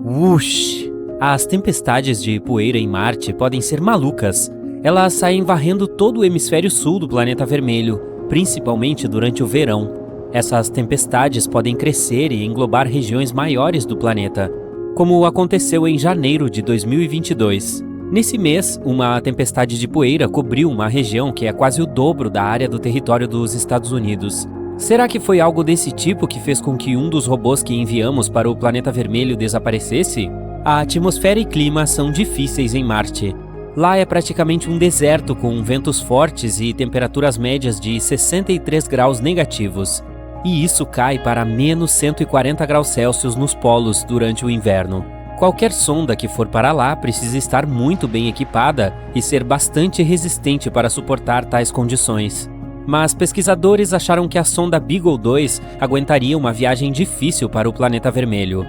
Whoosh! As tempestades de poeira em Marte podem ser malucas. Elas saem varrendo todo o hemisfério sul do planeta vermelho, principalmente durante o verão. Essas tempestades podem crescer e englobar regiões maiores do planeta, como aconteceu em janeiro de 2022. Nesse mês, uma tempestade de poeira cobriu uma região que é quase o dobro da área do território dos Estados Unidos. Será que foi algo desse tipo que fez com que um dos robôs que enviamos para o planeta vermelho desaparecesse? A atmosfera e clima são difíceis em Marte. Lá é praticamente um deserto com ventos fortes e temperaturas médias de 63 graus negativos. E isso cai para menos 140 graus Celsius nos polos durante o inverno. Qualquer sonda que for para lá precisa estar muito bem equipada e ser bastante resistente para suportar tais condições. Mas pesquisadores acharam que a sonda Beagle 2 aguentaria uma viagem difícil para o planeta vermelho.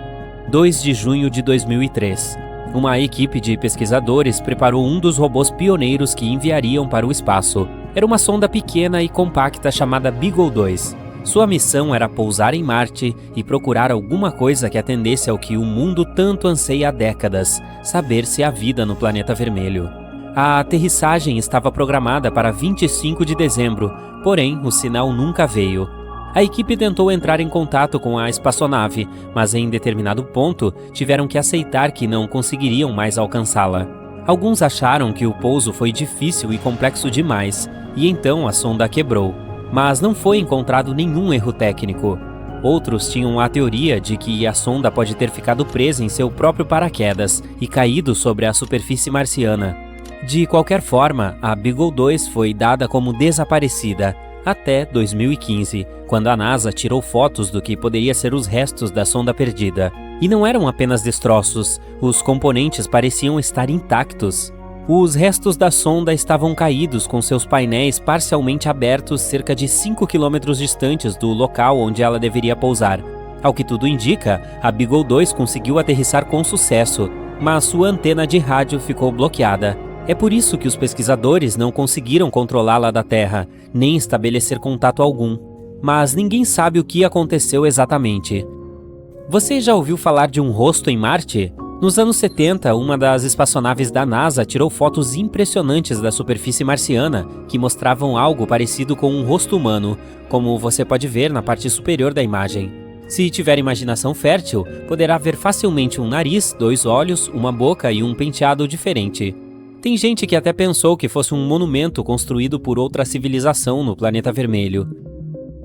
2 de junho de 2003. Uma equipe de pesquisadores preparou um dos robôs pioneiros que enviariam para o espaço. Era uma sonda pequena e compacta chamada Beagle 2. Sua missão era pousar em Marte e procurar alguma coisa que atendesse ao que o mundo tanto anseia há décadas, saber se há vida no planeta vermelho. A aterrissagem estava programada para 25 de dezembro, porém o sinal nunca veio. A equipe tentou entrar em contato com a espaçonave, mas em determinado ponto tiveram que aceitar que não conseguiriam mais alcançá-la. Alguns acharam que o pouso foi difícil e complexo demais, e então a sonda quebrou. Mas não foi encontrado nenhum erro técnico. Outros tinham a teoria de que a sonda pode ter ficado presa em seu próprio paraquedas e caído sobre a superfície marciana. De qualquer forma, a Beagle 2 foi dada como desaparecida, até 2015, quando a NASA tirou fotos do que poderia ser os restos da sonda perdida. E não eram apenas destroços, os componentes pareciam estar intactos. Os restos da sonda estavam caídos com seus painéis parcialmente abertos cerca de 5 km distantes do local onde ela deveria pousar. Ao que tudo indica, a Beagle 2 conseguiu aterrissar com sucesso, mas sua antena de rádio ficou bloqueada. É por isso que os pesquisadores não conseguiram controlá-la da Terra, nem estabelecer contato algum. Mas ninguém sabe o que aconteceu exatamente. Você já ouviu falar de um rosto em Marte? Nos anos 70, uma das espaçonaves da NASA tirou fotos impressionantes da superfície marciana, que mostravam algo parecido com um rosto humano, como você pode ver na parte superior da imagem. Se tiver imaginação fértil, poderá ver facilmente um nariz, 2 olhos, uma boca e um penteado diferente. Tem gente que até pensou que fosse um monumento construído por outra civilização no planeta vermelho.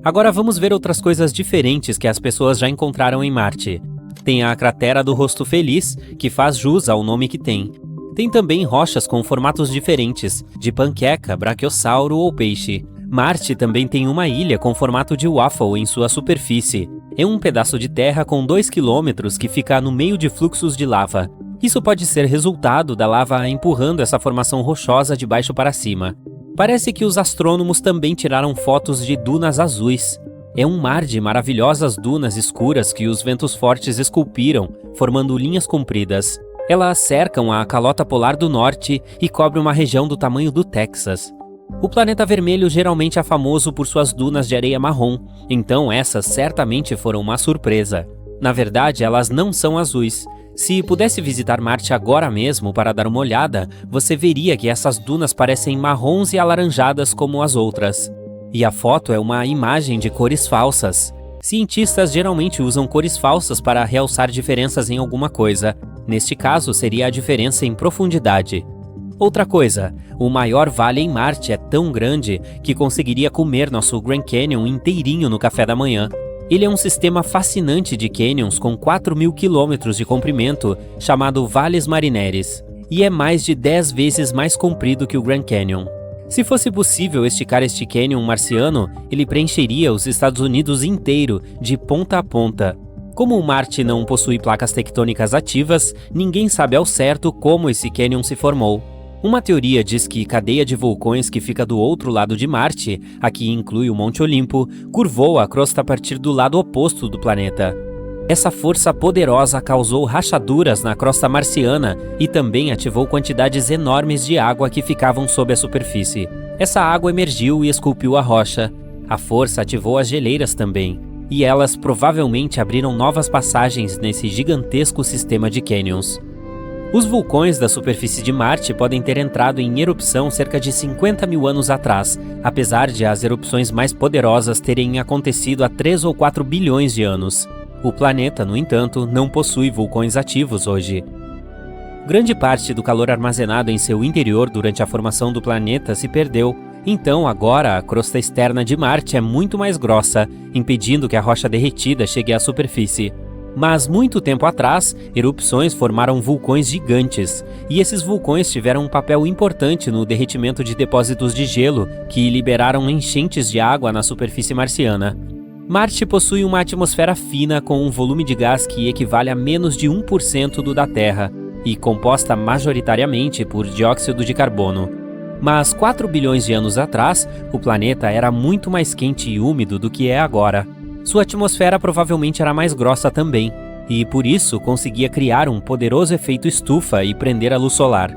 Agora vamos ver outras coisas diferentes que as pessoas já encontraram em Marte. Tem a cratera do rosto feliz, que faz jus ao nome que tem. Tem também rochas com formatos diferentes, de panqueca, braquiossauro ou peixe. Marte também tem uma ilha com formato de waffle em sua superfície. É um pedaço de terra com 2 quilômetros que fica no meio de fluxos de lava. Isso pode ser resultado da lava empurrando essa formação rochosa de baixo para cima. Parece que os astrônomos também tiraram fotos de dunas azuis. É um mar de maravilhosas dunas escuras que os ventos fortes esculpiram, formando linhas compridas. Elas cercam a calota polar do norte e cobrem uma região do tamanho do Texas. O planeta vermelho geralmente é famoso por suas dunas de areia marrom, então essas certamente foram uma surpresa. Na verdade, elas não são azuis. Se pudesse visitar Marte agora mesmo para dar uma olhada, você veria que essas dunas parecem marrons e alaranjadas como as outras. E a foto é uma imagem de cores falsas. Cientistas geralmente usam cores falsas para realçar diferenças em alguma coisa. Neste caso, seria a diferença em profundidade. Outra coisa, o maior vale em Marte é tão grande que conseguiria comer nosso Grand Canyon inteirinho no café da manhã. Ele é um sistema fascinante de canyons com 4.000 quilômetros de comprimento, chamado Valles Marineris, e é mais de 10 vezes mais comprido que o Grand Canyon. Se fosse possível esticar este canyon marciano, ele preencheria os Estados Unidos inteiro, de ponta a ponta. Como Marte não possui placas tectônicas ativas, ninguém sabe ao certo como esse canyon se formou. Uma teoria diz que a cadeia de vulcões que fica do outro lado de Marte, aqui inclui o Monte Olimpo, curvou a crosta a partir do lado oposto do planeta. Essa força poderosa causou rachaduras na crosta marciana e também ativou quantidades enormes de água que ficavam sob a superfície. Essa água emergiu e esculpiu a rocha. A força ativou as geleiras também. e elas provavelmente abriram novas passagens nesse gigantesco sistema de cânions. Os vulcões da superfície de Marte podem ter entrado em erupção cerca de 50 mil anos atrás, apesar de as erupções mais poderosas terem acontecido há 3 ou 4 bilhões de anos. O planeta, no entanto, não possui vulcões ativos hoje. Grande parte do calor armazenado em seu interior durante a formação do planeta se perdeu, então agora a crosta externa de Marte é muito mais grossa, impedindo que a rocha derretida chegue à superfície. Mas muito tempo atrás, erupções formaram vulcões gigantes, e esses vulcões tiveram um papel importante no derretimento de depósitos de gelo que liberaram enchentes de água na superfície marciana. Marte possui uma atmosfera fina com um volume de gás que equivale a menos de 1% do da Terra, e composta majoritariamente por dióxido de carbono. Mas 4 bilhões de anos atrás, o planeta era muito mais quente e úmido do que é agora. Sua atmosfera provavelmente era mais grossa também, e por isso conseguia criar um poderoso efeito estufa e prender a luz solar.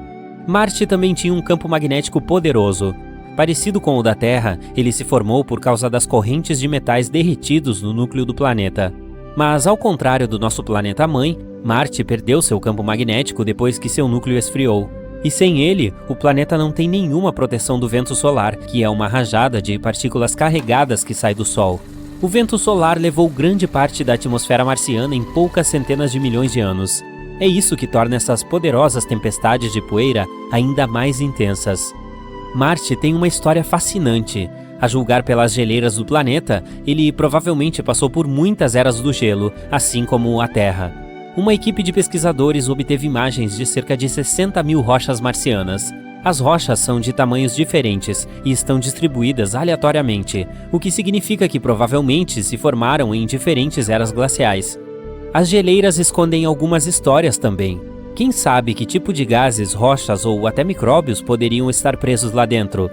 Marte também tinha um campo magnético poderoso. Parecido com o da Terra, ele se formou por causa das correntes de metais derretidos no núcleo do planeta. Mas, ao contrário do nosso planeta-mãe, Marte perdeu seu campo magnético depois que seu núcleo esfriou. E sem ele, o planeta não tem nenhuma proteção do vento solar, que é uma rajada de partículas carregadas que sai do Sol. O vento solar levou grande parte da atmosfera marciana em poucas centenas de milhões de anos. É isso que torna essas poderosas tempestades de poeira ainda mais intensas. Marte tem uma história fascinante. A julgar pelas geleiras do planeta, ele provavelmente passou por muitas eras do gelo, assim como a Terra. Uma equipe de pesquisadores obteve imagens de cerca de 60 mil rochas marcianas. As rochas são de tamanhos diferentes e estão distribuídas aleatoriamente, o que significa que provavelmente se formaram em diferentes eras glaciais. As geleiras escondem algumas histórias também. Quem sabe que tipo de gases, rochas ou até micróbios poderiam estar presos lá dentro?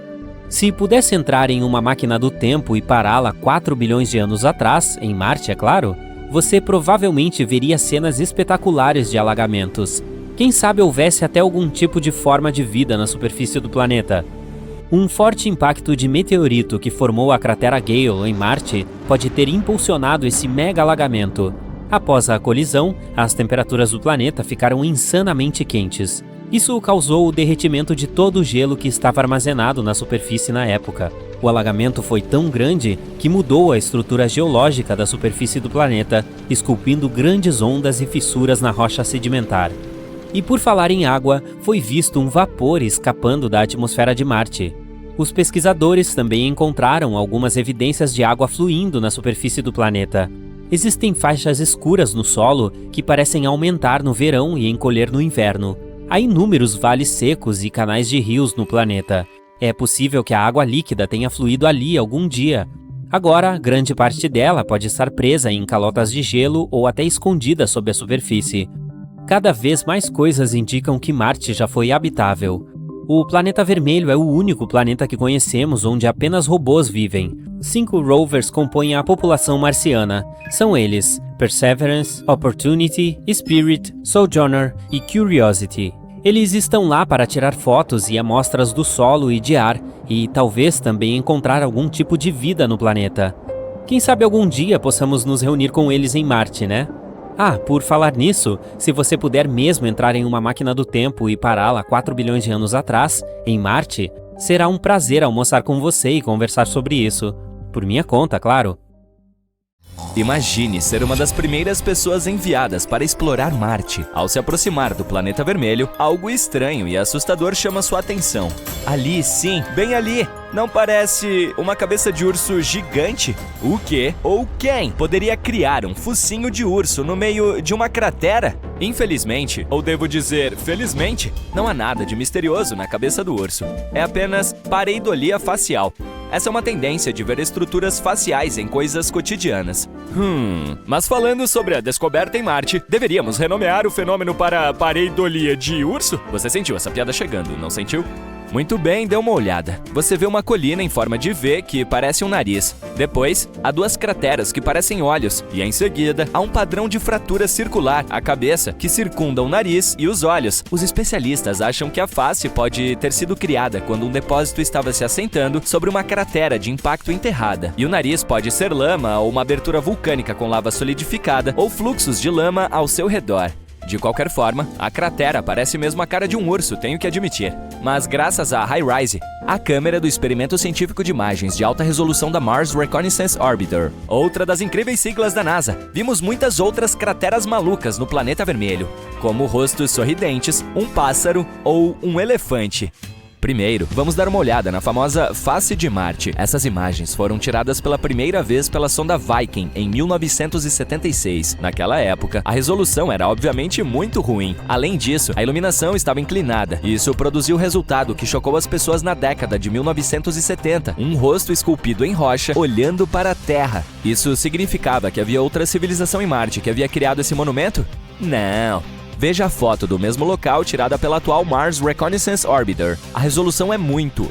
Se pudesse entrar em uma máquina do tempo e pará-la 4 bilhões de anos atrás, em Marte, é claro, você provavelmente veria cenas espetaculares de alagamentos. Quem sabe houvesse até algum tipo de forma de vida na superfície do planeta. Um forte impacto de meteorito que formou a cratera Gale em Marte pode ter impulsionado esse mega alagamento. Após a colisão, as temperaturas do planeta ficaram insanamente quentes. Isso causou o derretimento de todo o gelo que estava armazenado na superfície na época. O alagamento foi tão grande que mudou a estrutura geológica da superfície do planeta, esculpindo grandes ondas e fissuras na rocha sedimentar. E por falar em água, foi visto um vapor escapando da atmosfera de Marte. Os pesquisadores também encontraram algumas evidências de água fluindo na superfície do planeta. Existem faixas escuras no solo que parecem aumentar no verão e encolher no inverno. Há inúmeros vales secos e canais de rios no planeta. É possível que a água líquida tenha fluído ali algum dia. Agora, grande parte dela pode estar presa em calotas de gelo ou até escondida sob a superfície. Cada vez mais coisas indicam que Marte já foi habitável. O planeta vermelho é o único planeta que conhecemos onde apenas robôs vivem. 5 rovers compõem a população marciana. São eles: Perseverance, Opportunity, Spirit, Sojourner e Curiosity. Eles estão lá para tirar fotos e amostras do solo e de ar, e talvez também encontrar algum tipo de vida no planeta. Quem sabe algum dia possamos nos reunir com eles em Marte, né? Ah, por falar nisso, se você puder mesmo entrar em uma máquina do tempo e pará-la 4 bilhões de anos atrás, em Marte, será um prazer almoçar com você e conversar sobre isso. Por minha conta, claro. Imagine ser uma das primeiras pessoas enviadas para explorar Marte. Ao se aproximar do planeta vermelho, algo estranho e assustador chama sua atenção. Ali, sim, bem ali. Não parece uma cabeça de urso gigante? O quê ou quem poderia criar um focinho de urso no meio de uma cratera? Infelizmente, ou devo dizer felizmente, não há nada de misterioso na cabeça do urso. É apenas pareidolia facial. Essa é uma tendência de ver estruturas faciais em coisas cotidianas. Mas falando sobre a descoberta em Marte, deveríamos renomear o fenômeno para pareidolia de urso? Você sentiu essa piada chegando, não sentiu? Muito bem, dê uma olhada. Você vê uma colina em forma de V que parece um nariz. Depois, há duas crateras que parecem olhos. E em seguida, há um padrão de fratura circular, a cabeça, que circunda o nariz e os olhos. Os especialistas acham que a face pode ter sido criada quando um depósito estava se assentando sobre uma cratera de impacto enterrada. E o nariz pode ser lama ou uma abertura vulcânica com lava solidificada ou fluxos de lama ao seu redor. De qualquer forma, a cratera parece mesmo a cara de um urso, tenho que admitir. Mas graças à HiRISE, a câmera do Experimento Científico de Imagens de Alta Resolução da Mars Reconnaissance Orbiter, outra das incríveis siglas da NASA, vimos muitas outras crateras malucas no planeta vermelho, como rostos sorridentes, um pássaro ou um elefante. Primeiro, vamos dar uma olhada na famosa face de Marte. Essas imagens foram tiradas pela primeira vez pela sonda Viking em 1976. Naquela época, a resolução era obviamente muito ruim. Além disso, a iluminação estava inclinada. Isso produziu o resultado que chocou as pessoas na década de 1970. Um rosto esculpido em rocha olhando para a Terra. Isso significava que havia outra civilização em Marte que havia criado esse monumento? Não. Veja a foto do mesmo local tirada pela atual Mars Reconnaissance Orbiter. A resolução é muito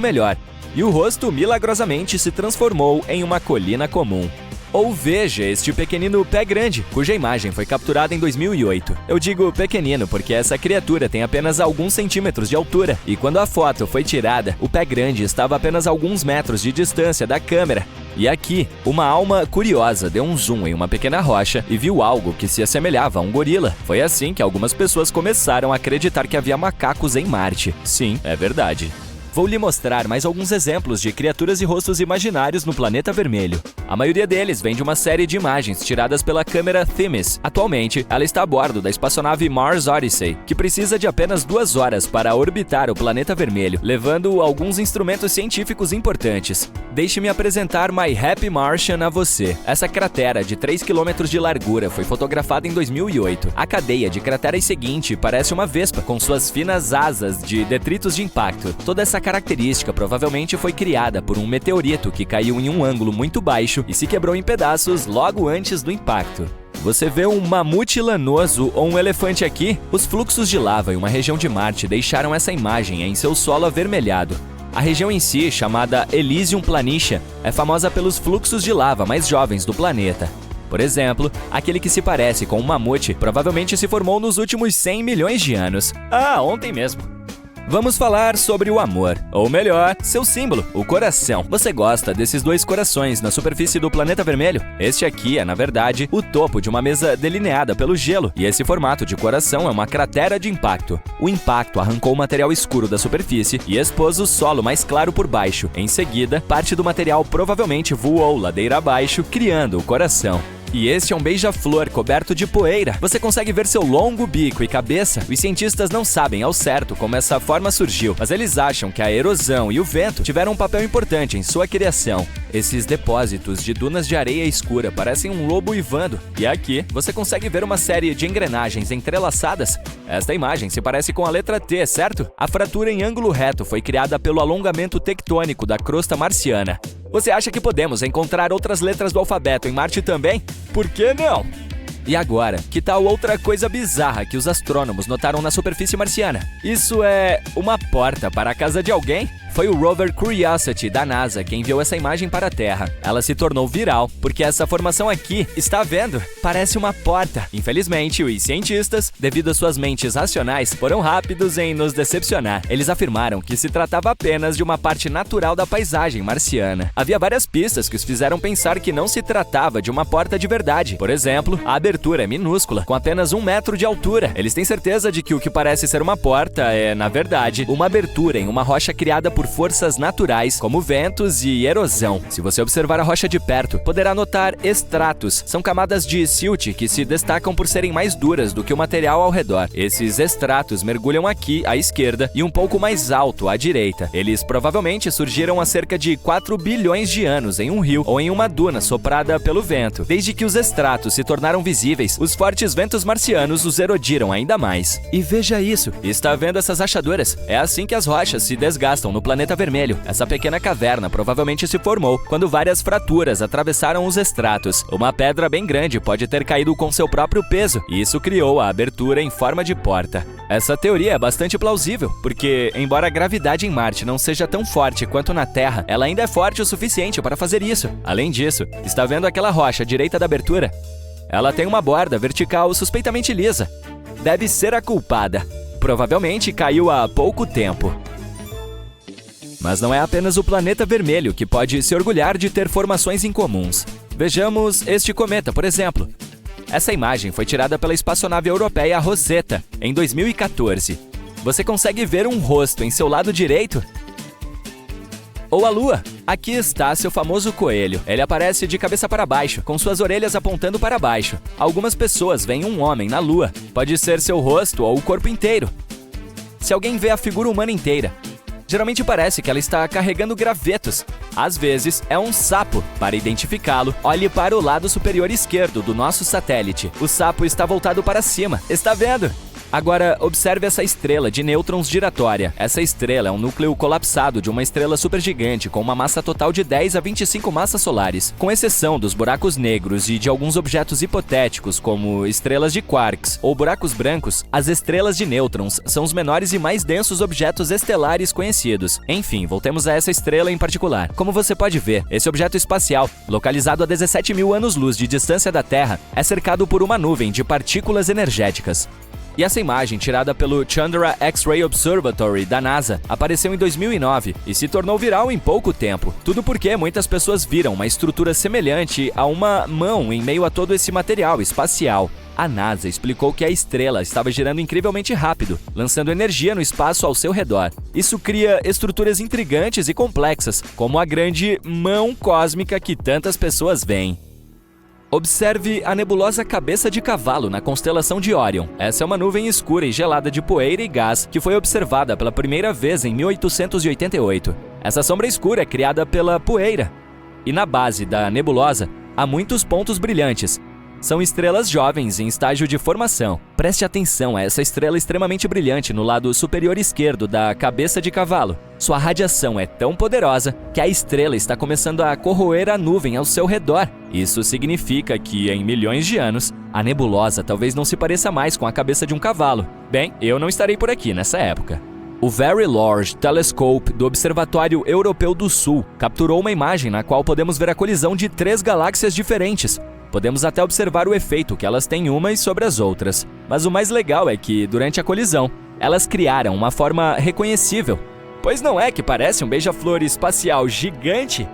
melhor. E o rosto milagrosamente se transformou em uma colina comum. Ou veja este pequenino pé grande, cuja imagem foi capturada em 2008. Eu digo pequenino porque essa criatura tem apenas alguns centímetros de altura. E quando a foto foi tirada, o pé grande estava a apenas alguns metros de distância da câmera. E aqui, uma alma curiosa deu um zoom em uma pequena rocha e viu algo que se assemelhava a um gorila. Foi assim que algumas pessoas começaram a acreditar que havia macacos em Marte. Sim, é verdade. Vou lhe mostrar mais alguns exemplos de criaturas e rostos imaginários no planeta vermelho. A maioria deles vem de uma série de imagens tiradas pela câmera Themis. Atualmente, ela está a bordo da espaçonave Mars Odyssey, que precisa de apenas 2 horas para orbitar o planeta vermelho, levando alguns instrumentos científicos importantes. Deixe-me apresentar My Happy Martian a você. Essa cratera de 3 km de largura foi fotografada em 2008. A cadeia de crateras seguinte parece uma vespa, com suas finas asas de detritos de impacto. Toda essa característica provavelmente foi criada por um meteorito que caiu em um ângulo muito baixo e se quebrou em pedaços logo antes do impacto. Você vê um mamute lanoso ou um elefante aqui? Os fluxos de lava em uma região de Marte deixaram essa imagem em seu solo avermelhado. A região em si, chamada Elysium Planitia, é famosa pelos fluxos de lava mais jovens do planeta. Por exemplo, aquele que se parece com um mamute provavelmente se formou nos últimos 100 milhões de anos. Ah, ontem mesmo. Vamos falar sobre o amor, ou melhor, seu símbolo, o coração. Você gosta desses 2 corações na superfície do planeta vermelho? Este aqui é, na verdade, o topo de uma mesa delineada pelo gelo, e esse formato de coração é uma cratera de impacto. O impacto arrancou o material escuro da superfície e expôs o solo mais claro por baixo. Em seguida, parte do material provavelmente voou ladeira abaixo, criando o coração. E este é um beija-flor coberto de poeira. Você consegue ver seu longo bico e cabeça? Os cientistas não sabem ao certo como essa forma surgiu, mas eles acham que a erosão e o vento tiveram um papel importante em sua criação. Esses depósitos de dunas de areia escura parecem um lobo uivando. E aqui, você consegue ver uma série de engrenagens entrelaçadas. Esta imagem se parece com a letra T, certo? A fratura em ângulo reto foi criada pelo alongamento tectônico da crosta marciana. Você acha que podemos encontrar outras letras do alfabeto em Marte também? Por que não? E agora, que tal outra coisa bizarra que os astrônomos notaram na superfície marciana? Isso é uma porta para a casa de alguém? Foi o rover Curiosity da NASA que enviou essa imagem para a Terra. Ela se tornou viral porque essa formação aqui, está vendo? Parece uma porta. Infelizmente, os cientistas, devido às suas mentes racionais, foram rápidos em nos decepcionar. Eles afirmaram que se tratava apenas de uma parte natural da paisagem marciana. Havia várias pistas que os fizeram pensar que não se tratava de uma porta de verdade. Por exemplo, a abertura é minúscula, com apenas 1 metro de altura. Eles têm certeza de que o que parece ser uma porta é, na verdade, uma abertura em uma rocha criada por forças naturais, como ventos e erosão. Se você observar a rocha de perto, poderá notar estratos. São camadas de silt que se destacam por serem mais duras do que o material ao redor. Esses estratos mergulham aqui à esquerda e um pouco mais alto à direita. Eles provavelmente surgiram há cerca de 4 bilhões de anos em um rio ou em uma duna soprada pelo vento. Desde que os estratos se tornaram visíveis, os fortes ventos marcianos os erodiram ainda mais. E veja isso, está vendo essas rachaduras? É assim que as rochas se desgastam no planeta vermelho. Essa pequena caverna provavelmente se formou quando várias fraturas atravessaram os estratos. Uma pedra bem grande pode ter caído com seu próprio peso, e isso criou a abertura em forma de porta. Essa teoria é bastante plausível, porque, embora a gravidade em Marte não seja tão forte quanto na Terra, ela ainda é forte o suficiente para fazer isso. Além disso, está vendo aquela rocha à direita da abertura? Ela tem uma borda vertical suspeitamente lisa. Deve ser a culpada. Provavelmente caiu há pouco tempo. Mas não é apenas o planeta vermelho que pode se orgulhar de ter formações incomuns. Vejamos este cometa, por exemplo. Essa imagem foi tirada pela espaçonave europeia Rosetta, em 2014. Você consegue ver um rosto em seu lado direito? Ou a Lua. Aqui está seu famoso coelho. Ele aparece de cabeça para baixo, com suas orelhas apontando para baixo. Algumas pessoas veem um homem na Lua. Pode ser seu rosto ou o corpo inteiro. Se alguém vê a figura humana inteira, geralmente parece que ela está carregando gravetos. Às vezes, é um sapo. Para identificá-lo, olhe para o lado superior esquerdo do nosso satélite. O sapo está voltado para cima. Está vendo? Agora, observe essa estrela de nêutrons giratória. Essa estrela é um núcleo colapsado de uma estrela supergigante com uma massa total de 10 a 25 massas solares. Com exceção dos buracos negros e de alguns objetos hipotéticos, como estrelas de quarks ou buracos brancos, as estrelas de nêutrons são os menores e mais densos objetos estelares conhecidos. Enfim, voltemos a essa estrela em particular. Como você pode ver, esse objeto espacial, localizado a 17 mil anos-luz de distância da Terra, é cercado por uma nuvem de partículas energéticas. E essa imagem, tirada pelo Chandra X-Ray Observatory da NASA, apareceu em 2009 e se tornou viral em pouco tempo. Tudo porque muitas pessoas viram uma estrutura semelhante a uma mão em meio a todo esse material espacial. A NASA explicou que a estrela estava girando incrivelmente rápido, lançando energia no espaço ao seu redor. Isso cria estruturas intrigantes e complexas, como a grande mão cósmica que tantas pessoas veem. Observe a nebulosa Cabeça de Cavalo na constelação de Órion. Essa é uma nuvem escura e gelada de poeira e gás que foi observada pela primeira vez em 1888. Essa sombra escura é criada pela poeira. E na base da nebulosa há muitos pontos brilhantes. São estrelas jovens em estágio de formação. Preste atenção a essa estrela extremamente brilhante no lado superior esquerdo da Cabeça de Cavalo. Sua radiação é tão poderosa que a estrela está começando a corroer a nuvem ao seu redor. Isso significa que, em milhões de anos, a nebulosa talvez não se pareça mais com a cabeça de um cavalo. Bem, eu não estarei por aqui nessa época. O Very Large Telescope do Observatório Europeu do Sul capturou uma imagem na qual podemos ver a colisão de 3 galáxias diferentes. Podemos até observar o efeito que elas têm umas sobre as outras. Mas o mais legal é que, durante a colisão, elas criaram uma forma reconhecível. Pois não é que parece um beija-flor espacial gigante?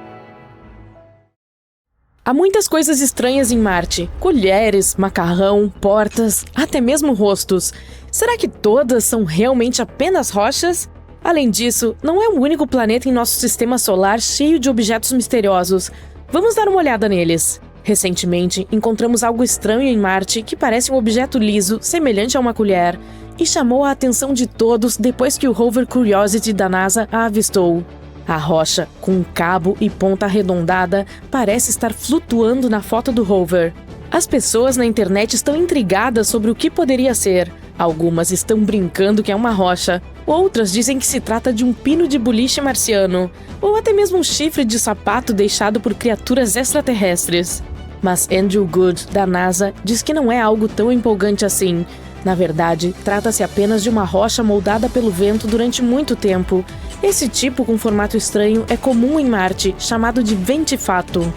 Há muitas coisas estranhas em Marte. Colheres, macarrão, portas, até mesmo rostos. Será que todas são realmente apenas rochas? Além disso, não é o único planeta em nosso sistema solar cheio de objetos misteriosos. Vamos dar uma olhada neles. Recentemente, encontramos algo estranho em Marte que parece um objeto liso, semelhante a uma colher, e chamou a atenção de todos depois que o rover Curiosity da NASA a avistou. A rocha, com um cabo e ponta arredondada, parece estar flutuando na foto do rover. As pessoas na internet estão intrigadas sobre o que poderia ser. Algumas estão brincando que é uma rocha, outras dizem que se trata de um pino de boliche marciano, ou até mesmo um chifre de sapato deixado por criaturas extraterrestres. Mas Andrew Good, da NASA, diz que não é algo tão empolgante assim. Na verdade, trata-se apenas de uma rocha moldada pelo vento durante muito tempo. Esse tipo com formato estranho é comum em Marte, chamado de ventifato.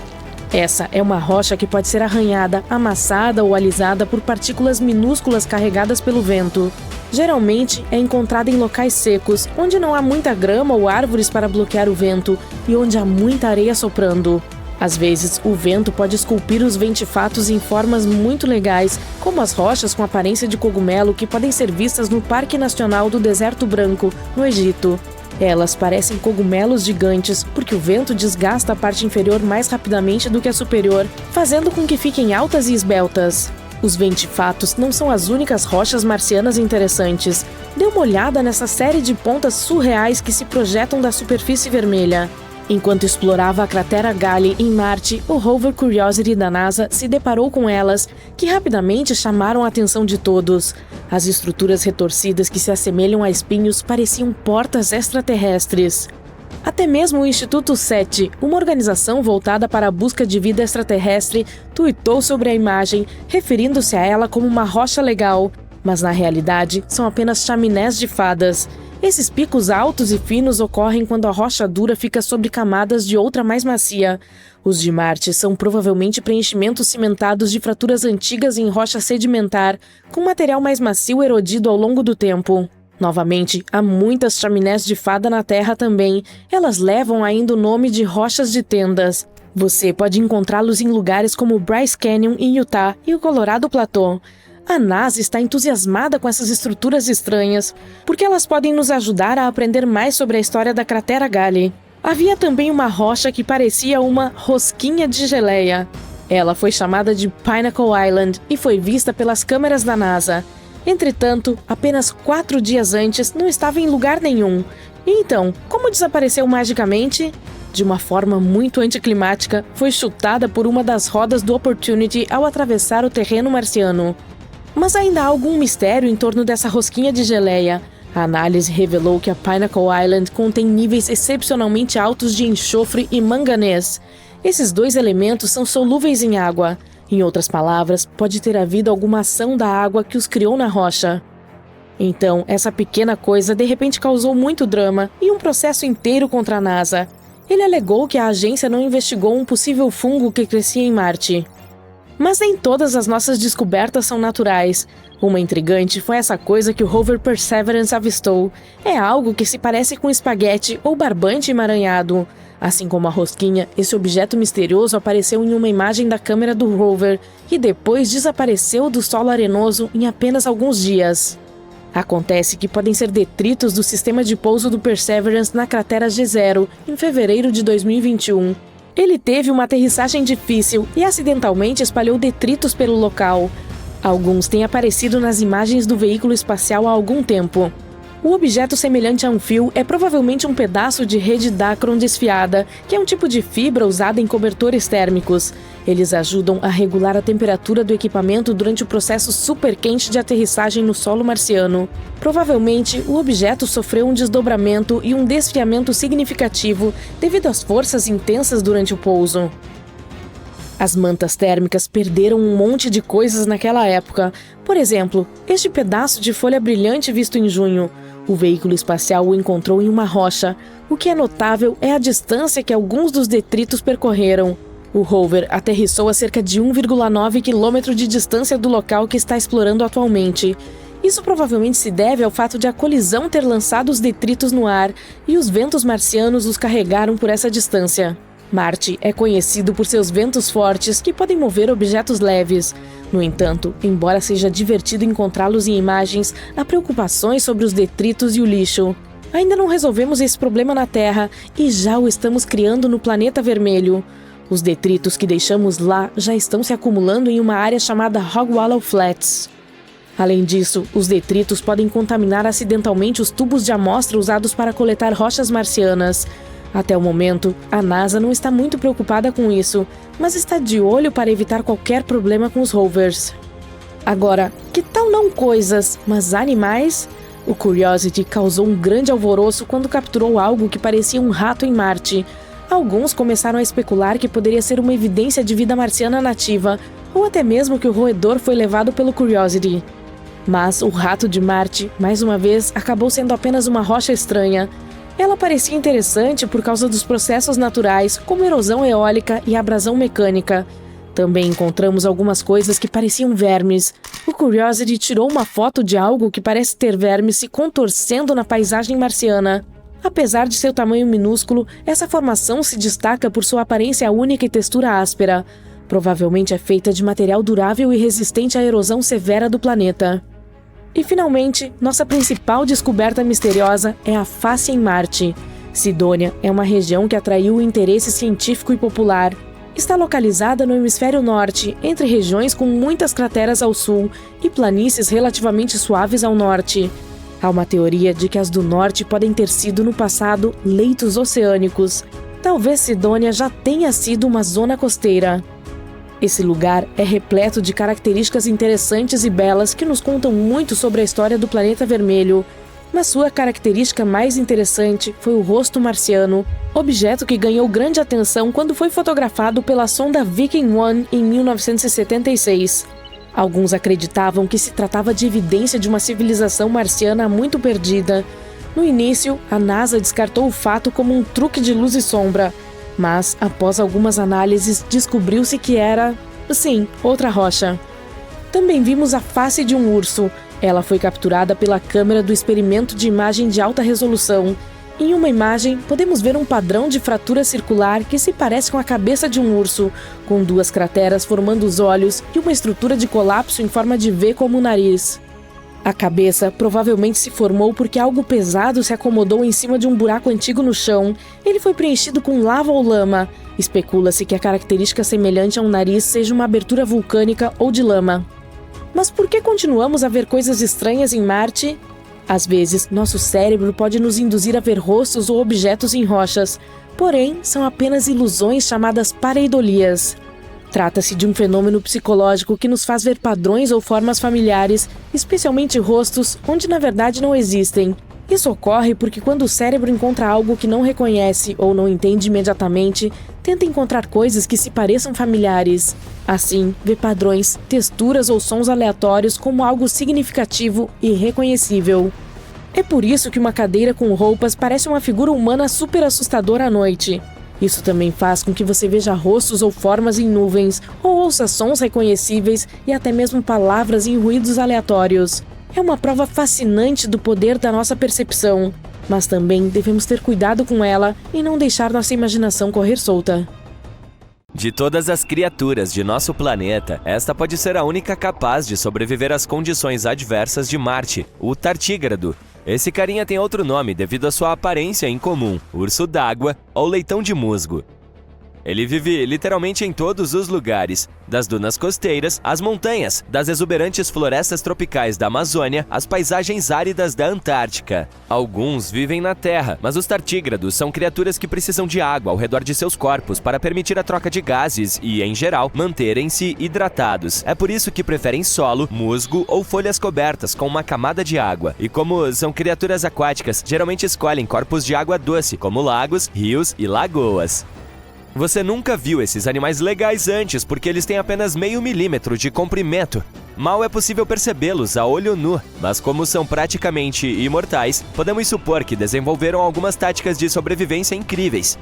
Essa é uma rocha que pode ser arranhada, amassada ou alisada por partículas minúsculas carregadas pelo vento. Geralmente é encontrada em locais secos, onde não há muita grama ou árvores para bloquear o vento e onde há muita areia soprando. Às vezes, o vento pode esculpir os ventifatos em formas muito legais, como as rochas com aparência de cogumelo que podem ser vistas no Parque Nacional do Deserto Branco, no Egito. Elas parecem cogumelos gigantes porque o vento desgasta a parte inferior mais rapidamente do que a superior, fazendo com que fiquem altas e esbeltas. Os ventifatos não são as únicas rochas marcianas interessantes. Dê uma olhada nessa série de pontas surreais que se projetam da superfície vermelha. Enquanto explorava a cratera Gale em Marte, o rover Curiosity da NASA se deparou com elas, que rapidamente chamaram a atenção de todos. As estruturas retorcidas que se assemelham a espinhos pareciam portas extraterrestres. Até mesmo o Instituto SETI, uma organização voltada para a busca de vida extraterrestre, tuitou sobre a imagem, referindo-se a ela como uma rocha legal. mas na realidade são apenas chaminés de fadas. Esses picos altos e finos ocorrem quando a rocha dura fica sobre camadas de outra mais macia. Os de Marte são provavelmente preenchimentos cimentados de fraturas antigas em rocha sedimentar, com material mais macio erodido ao longo do tempo. Novamente, há muitas chaminés de fada na Terra também. Elas levam ainda o nome de rochas de tendas. Você pode encontrá-los em lugares como Bryce Canyon em Utah e o Colorado Plateau. A NASA está entusiasmada com essas estruturas estranhas, porque elas podem nos ajudar a aprender mais sobre a história da cratera Gale. Havia também uma rocha que parecia uma rosquinha de geleia. Ela foi chamada de Pinnacle Island e foi vista pelas câmeras da NASA. Entretanto, apenas 4 dias antes, não estava em lugar nenhum. E então, como desapareceu magicamente? De uma forma muito anticlimática, foi chutada por uma das rodas do Opportunity ao atravessar o terreno marciano. Mas ainda há algum mistério em torno dessa rosquinha de geleia. A análise revelou que a Pinnacle Island contém níveis excepcionalmente altos de enxofre e manganês. Esses 2 elementos são solúveis em água. Em outras palavras, pode ter havido alguma ação da água que os criou na rocha. Então, essa pequena coisa de repente causou muito drama e um processo inteiro contra a NASA. Ele alegou que a agência não investigou um possível fungo que crescia em Marte. Mas nem todas as nossas descobertas são naturais. Uma intrigante foi essa coisa que o rover Perseverance avistou. É algo que se parece com espaguete ou barbante emaranhado. Assim como a rosquinha, esse objeto misterioso apareceu em uma imagem da câmera do rover e depois desapareceu do solo arenoso em apenas alguns dias. Acontece que podem ser detritos do sistema de pouso do Perseverance na cratera G0, em fevereiro de 2021. Ele teve uma aterrissagem difícil e acidentalmente espalhou detritos pelo local. Alguns têm aparecido nas imagens do veículo espacial há algum tempo. O objeto semelhante a um fio é provavelmente um pedaço de rede Dacron desfiada, que é um tipo de fibra usada em cobertores térmicos. Eles ajudam a regular a temperatura do equipamento durante o processo super quente de aterrissagem no solo marciano. Provavelmente, o objeto sofreu um desdobramento e um desfiamento significativo devido às forças intensas durante o pouso. As mantas térmicas perderam um monte de coisas naquela época. Por exemplo, este pedaço de folha brilhante visto em junho. O veículo espacial o encontrou em uma rocha. O que é notável é a distância que alguns dos detritos percorreram. O rover aterrissou a cerca de 1,9 km de distância do local que está explorando atualmente. Isso provavelmente se deve ao fato de a colisão ter lançado os detritos no ar e os ventos marcianos os carregaram por essa distância. Marte é conhecido por seus ventos fortes que podem mover objetos leves. No entanto, embora seja divertido encontrá-los em imagens, há preocupações sobre os detritos e o lixo. Ainda não resolvemos esse problema na Terra e já o estamos criando no planeta vermelho. Os detritos que deixamos lá já estão se acumulando em uma área chamada Hog Wallow Flats. Além disso, os detritos podem contaminar acidentalmente os tubos de amostra usados para coletar rochas marcianas. Até o momento, a NASA não está muito preocupada com isso, mas está de olho para evitar qualquer problema com os rovers. Agora, que tal não coisas, mas animais? O Curiosity causou um grande alvoroço quando capturou algo que parecia um rato em Marte. Alguns começaram a especular que poderia ser uma evidência de vida marciana nativa, ou até mesmo que o roedor foi levado pelo Curiosity. Mas o rato de Marte, mais uma vez, acabou sendo apenas uma rocha estranha. Ela parecia interessante por causa dos processos naturais, como erosão eólica e abrasão mecânica. Também encontramos algumas coisas que pareciam vermes. O Curiosity tirou uma foto de algo que parece ter vermes se contorcendo na paisagem marciana. Apesar de seu tamanho minúsculo, essa formação se destaca por sua aparência única e textura áspera. Provavelmente é feita de material durável e resistente à erosão severa do planeta. E finalmente, nossa principal descoberta misteriosa é a face em Marte. Sidônia é uma região que atraiu o interesse científico e popular. Está localizada no hemisfério norte, entre regiões com muitas crateras ao sul e planícies relativamente suaves ao norte. Há uma teoria de que as do norte podem ter sido, no passado, leitos oceânicos. Talvez Sidônia já tenha sido uma zona costeira. Esse lugar é repleto de características interessantes e belas que nos contam muito sobre a história do planeta vermelho. Mas sua característica mais interessante foi o rosto marciano, objeto que ganhou grande atenção quando foi fotografado pela sonda Viking 1 em 1976. Alguns acreditavam que se tratava de evidência de uma civilização marciana muito perdida. No início, a NASA descartou o fato como um truque de luz e sombra, mas, após algumas análises, descobriu-se que era, sim, outra rocha. Também vimos a face de um urso. Ela foi capturada pela câmera do experimento de imagem de alta resolução. Em uma imagem, podemos ver um padrão de fratura circular que se parece com a cabeça de um urso, com 2 crateras formando os olhos e uma estrutura de colapso em forma de V como o nariz. A cabeça provavelmente se formou porque algo pesado se acomodou em cima de um buraco antigo no chão. Ele foi preenchido com lava ou lama. Especula-se que a característica semelhante a um nariz seja uma abertura vulcânica ou de lama. Mas por que continuamos a ver coisas estranhas em Marte? Às vezes, nosso cérebro pode nos induzir a ver rostos ou objetos em rochas, porém, são apenas ilusões chamadas pareidolias. Trata-se de um fenômeno psicológico que nos faz ver padrões ou formas familiares, especialmente rostos, onde na verdade não existem. Isso ocorre porque quando o cérebro encontra algo que não reconhece ou não entende imediatamente, tenta encontrar coisas que se pareçam familiares. Assim, vê padrões, texturas ou sons aleatórios como algo significativo e reconhecível. É por isso que uma cadeira com roupas parece uma figura humana super assustadora à noite. Isso também faz com que você veja rostos ou formas em nuvens, ou ouça sons reconhecíveis e até mesmo palavras em ruídos aleatórios. É uma prova fascinante do poder da nossa percepção, mas também devemos ter cuidado com ela e não deixar nossa imaginação correr solta. De todas as criaturas de nosso planeta, esta pode ser a única capaz de sobreviver às condições adversas de Marte, o tartígrado. Esse carinha tem outro nome devido à sua aparência incomum, urso d'água ou leitão de musgo. Ele vive literalmente em todos os lugares, das dunas costeiras às montanhas, das exuberantes florestas tropicais da Amazônia às paisagens áridas da Antártica. Alguns vivem na terra, mas os tartígrados são criaturas que precisam de água ao redor de seus corpos para permitir a troca de gases e, em geral, manterem-se hidratados. É por isso que preferem solo, musgo ou folhas cobertas com uma camada de água. E como são criaturas aquáticas, geralmente escolhem corpos de água doce, como lagos, rios e lagoas. Você nunca viu esses animais legais antes porque eles têm apenas meio milímetro de comprimento. Mal é possível percebê-los a olho nu, mas como são praticamente imortais, podemos supor que desenvolveram algumas táticas de sobrevivência incríveis.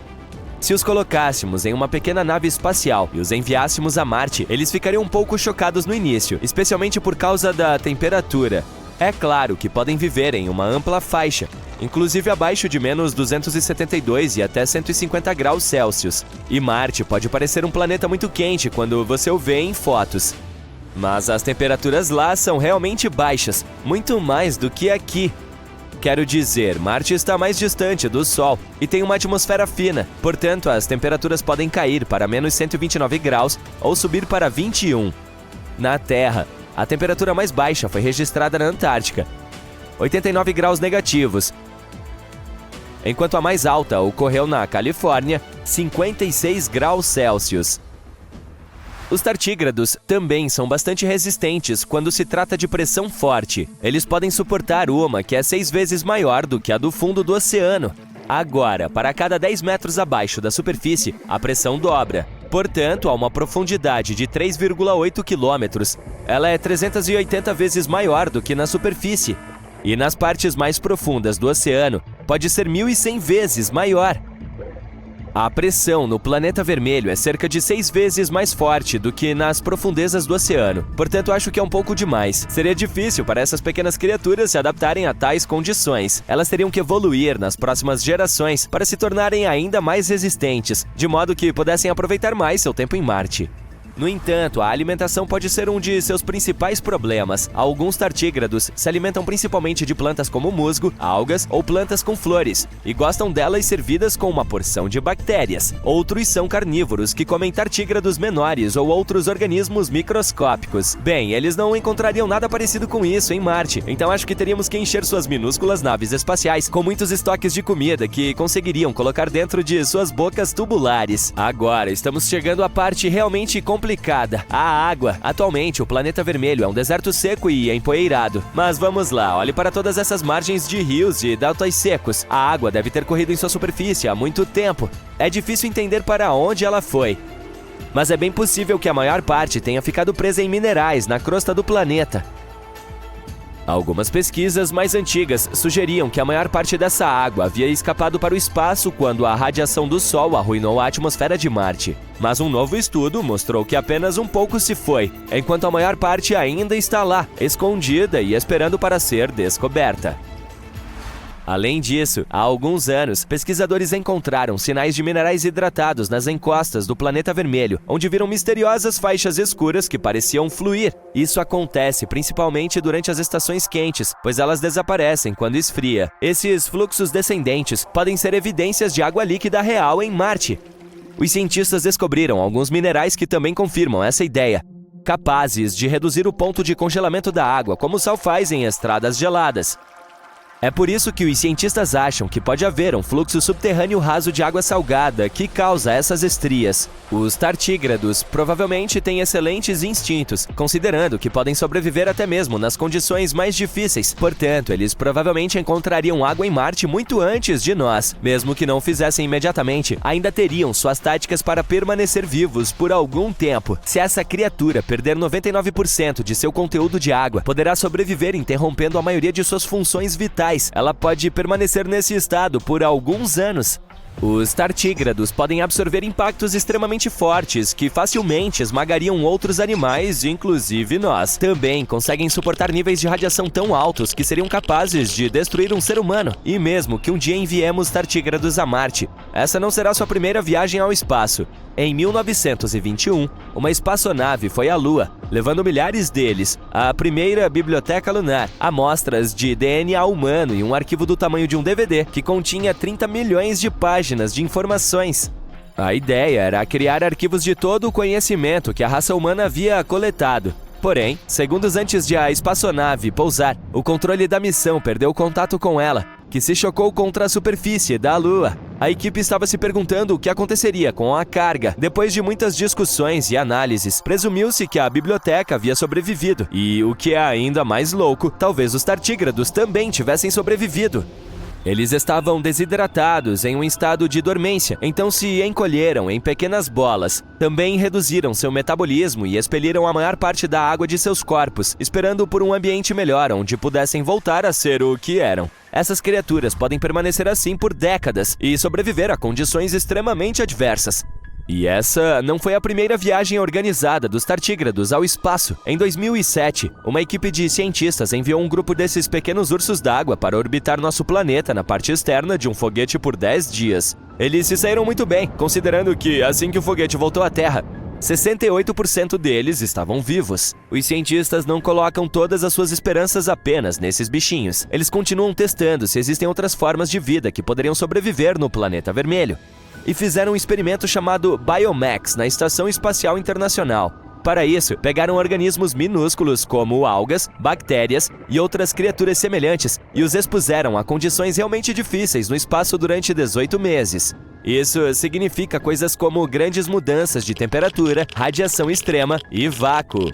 Se os colocássemos em uma pequena nave espacial e os enviássemos a Marte, eles ficariam um pouco chocados no início, especialmente por causa da temperatura. É claro que podem viver em uma ampla faixa, inclusive abaixo de menos 272 e até 150 graus Celsius. E Marte pode parecer um planeta muito quente quando você o vê em fotos. Mas as temperaturas lá são realmente baixas, muito mais do que aqui. Quero dizer, Marte está mais distante do Sol e tem uma atmosfera fina, portanto as temperaturas podem cair para menos 129 graus ou subir para 21. Na Terra, a temperatura mais baixa foi registrada na Antártica, 89 graus negativos, enquanto a mais alta ocorreu na Califórnia, 56 graus Celsius. Os tartígrados também são bastante resistentes quando se trata de pressão forte. Eles podem suportar uma que é 6 vezes maior do que a do fundo do oceano. Agora, para cada 10 metros abaixo da superfície, a pressão dobra. Portanto, a uma profundidade de 3,8 quilômetros, ela é 380 vezes maior do que na superfície. E nas partes mais profundas do oceano, pode ser 1.100 vezes maior. A pressão no planeta vermelho é cerca de 6 vezes mais forte do que nas profundezas do oceano. Portanto, acho que é um pouco demais. Seria difícil para essas pequenas criaturas se adaptarem a tais condições. Elas teriam que evoluir nas próximas gerações para se tornarem ainda mais resistentes, de modo que pudessem aproveitar mais seu tempo em Marte. No entanto, a alimentação pode ser um de seus principais problemas. Alguns tartígrados se alimentam principalmente de plantas como musgo, algas ou plantas com flores, e gostam delas servidas com uma porção de bactérias. Outros são carnívoros, que comem tartígrados menores ou outros organismos microscópicos. Bem, eles não encontrariam nada parecido com isso em Marte, então acho que teríamos que encher suas minúsculas naves espaciais com muitos estoques de comida que conseguiriam colocar dentro de suas bocas tubulares. Agora, estamos chegando à parte realmente complicada, a água. Atualmente, o planeta vermelho é um deserto seco e empoeirado. Mas vamos lá, olhe para todas essas margens de rios e deltas secos. A água deve ter corrido em sua superfície há muito tempo. É difícil entender para onde ela foi. Mas é bem possível que a maior parte tenha ficado presa em minerais na crosta do planeta. Algumas pesquisas mais antigas sugeriam que a maior parte dessa água havia escapado para o espaço quando a radiação do Sol arruinou a atmosfera de Marte. Mas um novo estudo mostrou que apenas um pouco se foi, enquanto a maior parte ainda está lá, escondida e esperando para ser descoberta. Além disso, há alguns anos, pesquisadores encontraram sinais de minerais hidratados nas encostas do planeta vermelho, onde viram misteriosas faixas escuras que pareciam fluir. Isso acontece principalmente durante as estações quentes, pois elas desaparecem quando esfria. Esses fluxos descendentes podem ser evidências de água líquida real em Marte. Os cientistas descobriram alguns minerais que também confirmam essa ideia, capazes de reduzir o ponto de congelamento da água, como o sal faz em estradas geladas. É por isso que os cientistas acham que pode haver um fluxo subterrâneo raso de água salgada que causa essas estrias. Os tartígrados provavelmente têm excelentes instintos, considerando que podem sobreviver até mesmo nas condições mais difíceis. Portanto, eles provavelmente encontrariam água em Marte muito antes de nós. Mesmo que não o fizessem imediatamente, ainda teriam suas táticas para permanecer vivos por algum tempo. Se essa criatura perder 99% de seu conteúdo de água, poderá sobreviver interrompendo a maioria de suas funções vitais. Ela pode permanecer nesse estado por alguns anos. Os tartígrados podem absorver impactos extremamente fortes que facilmente esmagariam outros animais, inclusive nós. Também conseguem suportar níveis de radiação tão altos que seriam capazes de destruir um ser humano. E mesmo que um dia enviemos tartígrados a Marte, essa não será sua primeira viagem ao espaço. Em 1921, uma espaçonave foi à Lua, levando milhares deles, a primeira biblioteca lunar, amostras de DNA humano e um arquivo do tamanho de um DVD que continha 30 milhões de páginas de informações. A ideia era criar arquivos de todo o conhecimento que a raça humana havia coletado. Porém, segundos antes de a espaçonave pousar, o controle da missão perdeu contato com ela, que se chocou contra a superfície da Lua. A equipe estava se perguntando o que aconteceria com a carga. Depois de muitas discussões e análises, presumiu-se que a biblioteca havia sobrevivido. E, o que é ainda mais louco, talvez os tartígrados também tivessem sobrevivido. Eles estavam desidratados em um estado de dormência, então se encolheram em pequenas bolas. Também reduziram seu metabolismo e expeliram a maior parte da água de seus corpos, esperando por um ambiente melhor onde pudessem voltar a ser o que eram. Essas criaturas podem permanecer assim por décadas e sobreviver a condições extremamente adversas. E essa não foi a primeira viagem organizada dos tartígrados ao espaço. Em 2007, uma equipe de cientistas enviou um grupo desses pequenos ursos d'água para orbitar nosso planeta na parte externa de um foguete por 10 dias. Eles se saíram muito bem, considerando que, assim que o foguete voltou à Terra, 68% deles estavam vivos. Os cientistas não colocam todas as suas esperanças apenas nesses bichinhos. Eles continuam testando se existem outras formas de vida que poderiam sobreviver no planeta vermelho. E fizeram um experimento chamado Biomax na Estação Espacial Internacional. Para isso, pegaram organismos minúsculos como algas, bactérias e outras criaturas semelhantes e os expuseram a condições realmente difíceis no espaço durante 18 meses. Isso significa coisas como grandes mudanças de temperatura, radiação extrema e vácuo.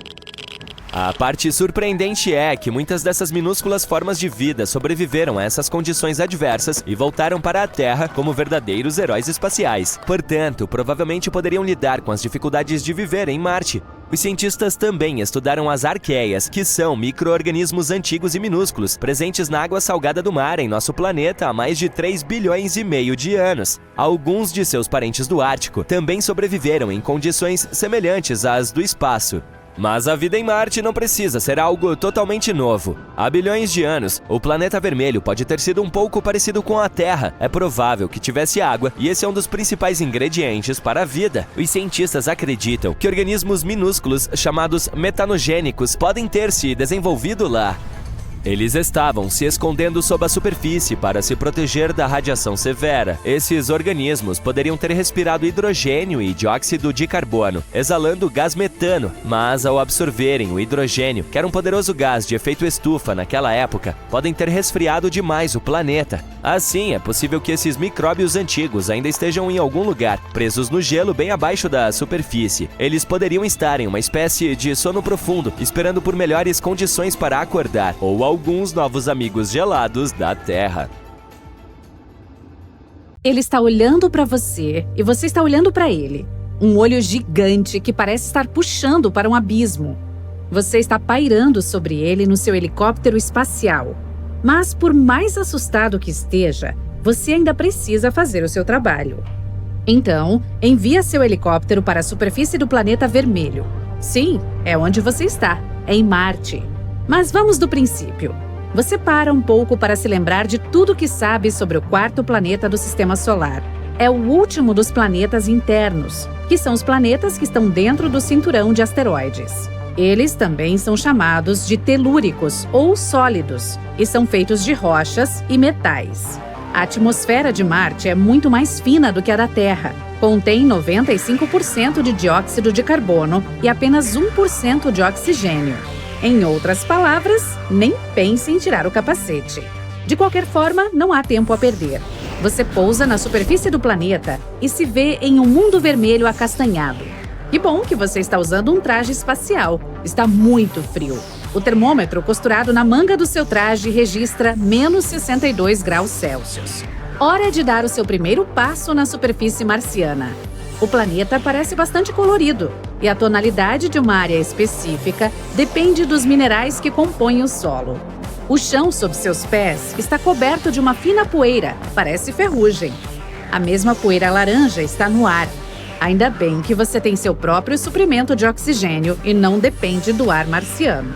A parte surpreendente é que muitas dessas minúsculas formas de vida sobreviveram a essas condições adversas e voltaram para a Terra como verdadeiros heróis espaciais. Portanto, provavelmente poderiam lidar com as dificuldades de viver em Marte. Os cientistas também estudaram as arqueias, que são micro-organismos antigos e minúsculos, presentes na água salgada do mar em nosso planeta há mais de 3,5 bilhões de anos. Alguns de seus parentes do Ártico também sobreviveram em condições semelhantes às do espaço. Mas a vida em Marte não precisa ser algo totalmente novo. Há bilhões de anos, o planeta vermelho pode ter sido um pouco parecido com a Terra. É provável que tivesse água, e esse é um dos principais ingredientes para a vida. Os cientistas acreditam que organismos minúsculos chamados metanogênicos podem ter se desenvolvido lá. Eles estavam se escondendo sob a superfície para se proteger da radiação severa. Esses organismos poderiam ter respirado hidrogênio e dióxido de carbono, exalando gás metano, mas ao absorverem o hidrogênio, que era um poderoso gás de efeito estufa naquela época, podem ter resfriado demais o planeta. Assim, é possível que esses micróbios antigos ainda estejam em algum lugar, presos no gelo bem abaixo da superfície. Eles poderiam estar em uma espécie de sono profundo, esperando por melhores condições para acordar, ou alguns novos amigos gelados da Terra. Ele está olhando para você e você está olhando para ele. Um olho gigante que parece estar puxando para um abismo. Você está pairando sobre ele no seu helicóptero espacial. Mas por mais assustado que esteja, você ainda precisa fazer o seu trabalho. Então, envia seu helicóptero para a superfície do planeta vermelho. Sim, é onde você está, é em Marte. Mas vamos do princípio. Você para um pouco para se lembrar de tudo que sabe sobre o quarto planeta do Sistema Solar. É o último dos planetas internos, que são os planetas que estão dentro do cinturão de asteroides. Eles também são chamados de telúricos ou sólidos e são feitos de rochas e metais. A atmosfera de Marte é muito mais fina do que a da Terra. Contém 95% de dióxido de carbono e apenas 1% de oxigênio. Em outras palavras, nem pense em tirar o capacete. De qualquer forma, não há tempo a perder. Você pousa na superfície do planeta e se vê em um mundo vermelho acastanhado. Que bom que você está usando um traje espacial. Está muito frio. O termômetro costurado na manga do seu traje registra menos 62 graus Celsius. Hora de dar o seu primeiro passo na superfície marciana. O planeta parece bastante colorido, e a tonalidade de uma área específica depende dos minerais que compõem o solo. O chão sob seus pés está coberto de uma fina poeira, parece ferrugem. A mesma poeira laranja está no ar. Ainda bem que você tem seu próprio suprimento de oxigênio e não depende do ar marciano.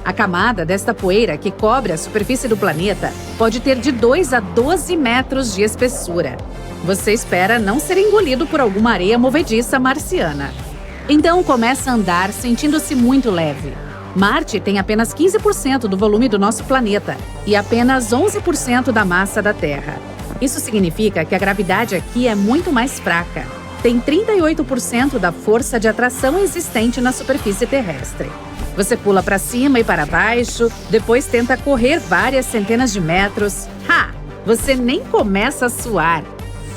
A camada desta poeira que cobre a superfície do planeta pode ter de 2 a 12 metros de espessura. Você espera não ser engolido por alguma areia movediça marciana. Então começa a andar sentindo-se muito leve. Marte tem apenas 15% do volume do nosso planeta e apenas 11% da massa da Terra. Isso significa que a gravidade aqui é muito mais fraca. Tem 38% da força de atração existente na superfície terrestre. Você pula para cima e para baixo, depois tenta correr várias centenas de metros. Você nem começa a suar.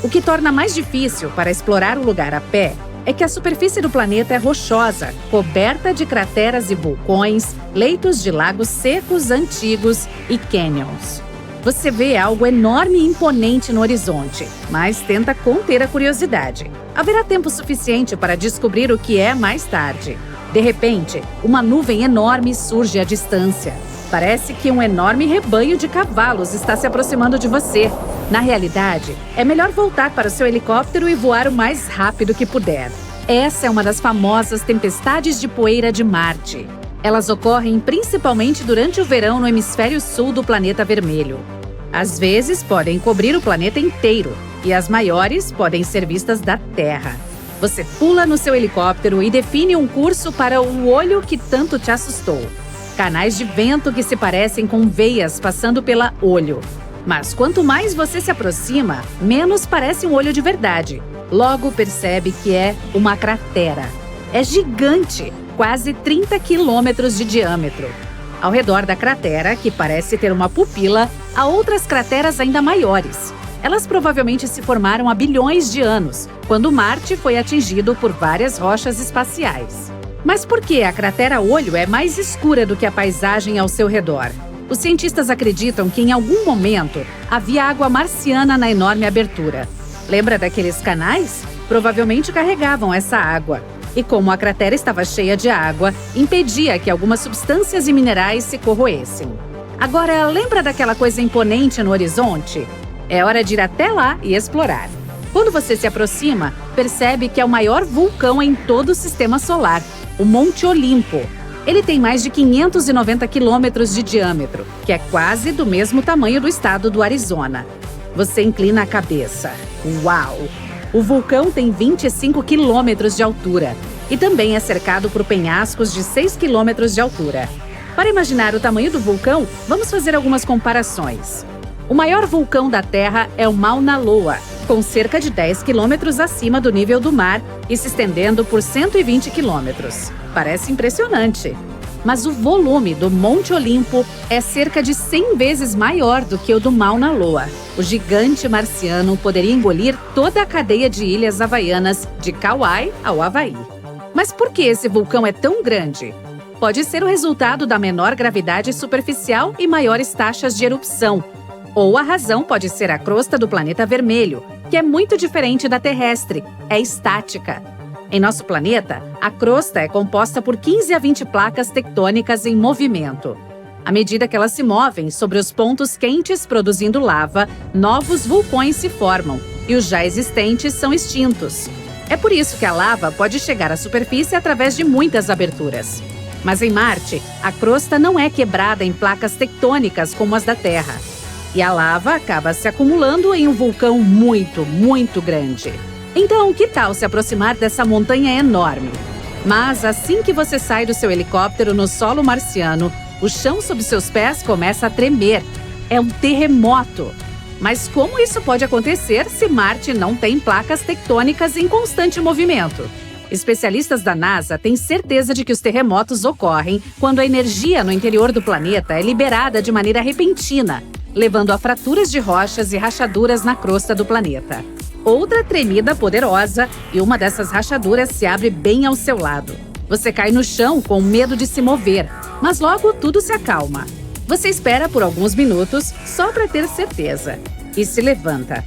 O que torna mais difícil para explorar o lugar a pé é que a superfície do planeta é rochosa, coberta de crateras e vulcões, leitos de lagos secos antigos e canyons. Você vê algo enorme e imponente no horizonte, mas tenta conter a curiosidade. Haverá tempo suficiente para descobrir o que é mais tarde. De repente, uma nuvem enorme surge à distância. Parece que um enorme rebanho de cavalos está se aproximando de você. Na realidade, é melhor voltar para o seu helicóptero e voar o mais rápido que puder. Essa é uma das famosas tempestades de poeira de Marte. Elas ocorrem principalmente durante o verão no hemisfério sul do planeta vermelho. Às vezes, podem cobrir o planeta inteiro, e as maiores podem ser vistas da Terra. Você pula no seu helicóptero e define um curso para o olho que tanto te assustou. Canais de vento que se parecem com veias passando pela olho. Mas quanto mais você se aproxima, menos parece um olho de verdade. Logo percebe que é uma cratera. É gigante, quase 30 quilômetros de diâmetro. Ao redor da cratera, que parece ter uma pupila, há outras crateras ainda maiores. Elas provavelmente se formaram há bilhões de anos, quando Marte foi atingido por várias rochas espaciais. Mas por que a cratera olho é mais escura do que a paisagem ao seu redor? Os cientistas acreditam que em algum momento havia água marciana na enorme abertura. Lembra daqueles canais? Provavelmente carregavam essa água. E como a cratera estava cheia de água, impedia que algumas substâncias e minerais se corroessem. Agora, lembra daquela coisa imponente no horizonte? É hora de ir até lá e explorar. Quando você se aproxima, percebe que é o maior vulcão em todo o Sistema Solar, o Monte Olimpo. Ele tem mais de 590 quilômetros de diâmetro, que é quase do mesmo tamanho do estado do Arizona. Você inclina a cabeça. Uau! O vulcão tem 25 quilômetros de altura e também é cercado por penhascos de 6 quilômetros de altura. Para imaginar o tamanho do vulcão, vamos fazer algumas comparações. O maior vulcão da Terra é o Mauna Loa, com cerca de 10 quilômetros acima do nível do mar e se estendendo por 120 quilômetros. Parece impressionante. Mas o volume do Monte Olimpo é cerca de 100 vezes maior do que o do Mauna Loa. O gigante marciano poderia engolir toda a cadeia de ilhas havaianas de Kauai ao Havaí. Mas por que esse vulcão é tão grande? Pode ser o resultado da menor gravidade superficial e maiores taxas de erupção. Ou a razão pode ser a crosta do planeta vermelho, que é muito diferente da terrestre, é estática. Em nosso planeta, a crosta é composta por 15 a 20 placas tectônicas em movimento. À medida que elas se movem sobre os pontos quentes produzindo lava, novos vulcões se formam e os já existentes são extintos. É por isso que a lava pode chegar à superfície através de muitas aberturas. Mas em Marte, a crosta não é quebrada em placas tectônicas como as da Terra. E a lava acaba se acumulando em um vulcão muito grande. Então, que tal se aproximar dessa montanha enorme? Mas assim que você sai do seu helicóptero no solo marciano, o chão sob seus pés começa a tremer. É um terremoto. Mas como isso pode acontecer se Marte não tem placas tectônicas em constante movimento? Especialistas da NASA têm certeza de que os terremotos ocorrem quando a energia no interior do planeta é liberada de maneira repentina, levando a fraturas de rochas e rachaduras na crosta do planeta. Outra tremida poderosa e uma dessas rachaduras se abre bem ao seu lado. Você cai no chão com medo de se mover, mas logo tudo se acalma. Você espera por alguns minutos só para ter certeza e se levanta.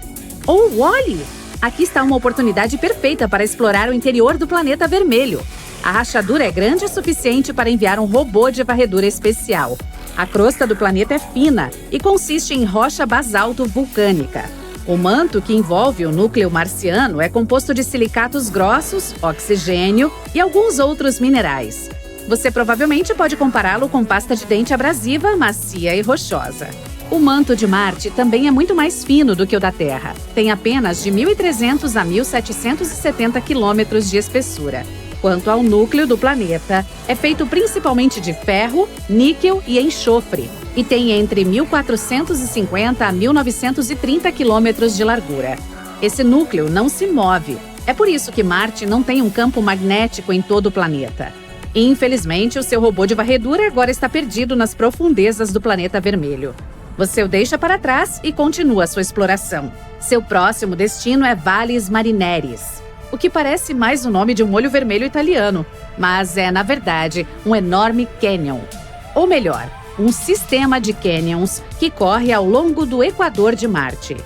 Oh, olhe! Aqui está uma oportunidade perfeita para explorar o interior do planeta vermelho. A rachadura é grande o suficiente para enviar um robô de varredura especial. A crosta do planeta é fina e consiste em rocha basalto vulcânica. O manto que envolve o núcleo marciano é composto de silicatos grossos, oxigênio e alguns outros minerais. Você provavelmente pode compará-lo com pasta de dente abrasiva, macia e rochosa. O manto de Marte também é muito mais fino do que o da Terra. Tem apenas de 1.300 a 1.770 quilômetros de espessura. Quanto ao núcleo do planeta, é feito principalmente de ferro, níquel e enxofre, e tem entre 1.450 a 1.930 quilômetros de largura. Esse núcleo não se move. É por isso que Marte não tem um campo magnético em todo o planeta. Infelizmente, o seu robô de varredura agora está perdido nas profundezas do planeta vermelho. Você o deixa para trás e continua sua exploração. Seu próximo destino é Valles Marineris, o que parece mais o nome de um molho vermelho italiano, mas é, na verdade, um enorme cânion. Ou melhor, um sistema de cânions que corre ao longo do equador de Marte.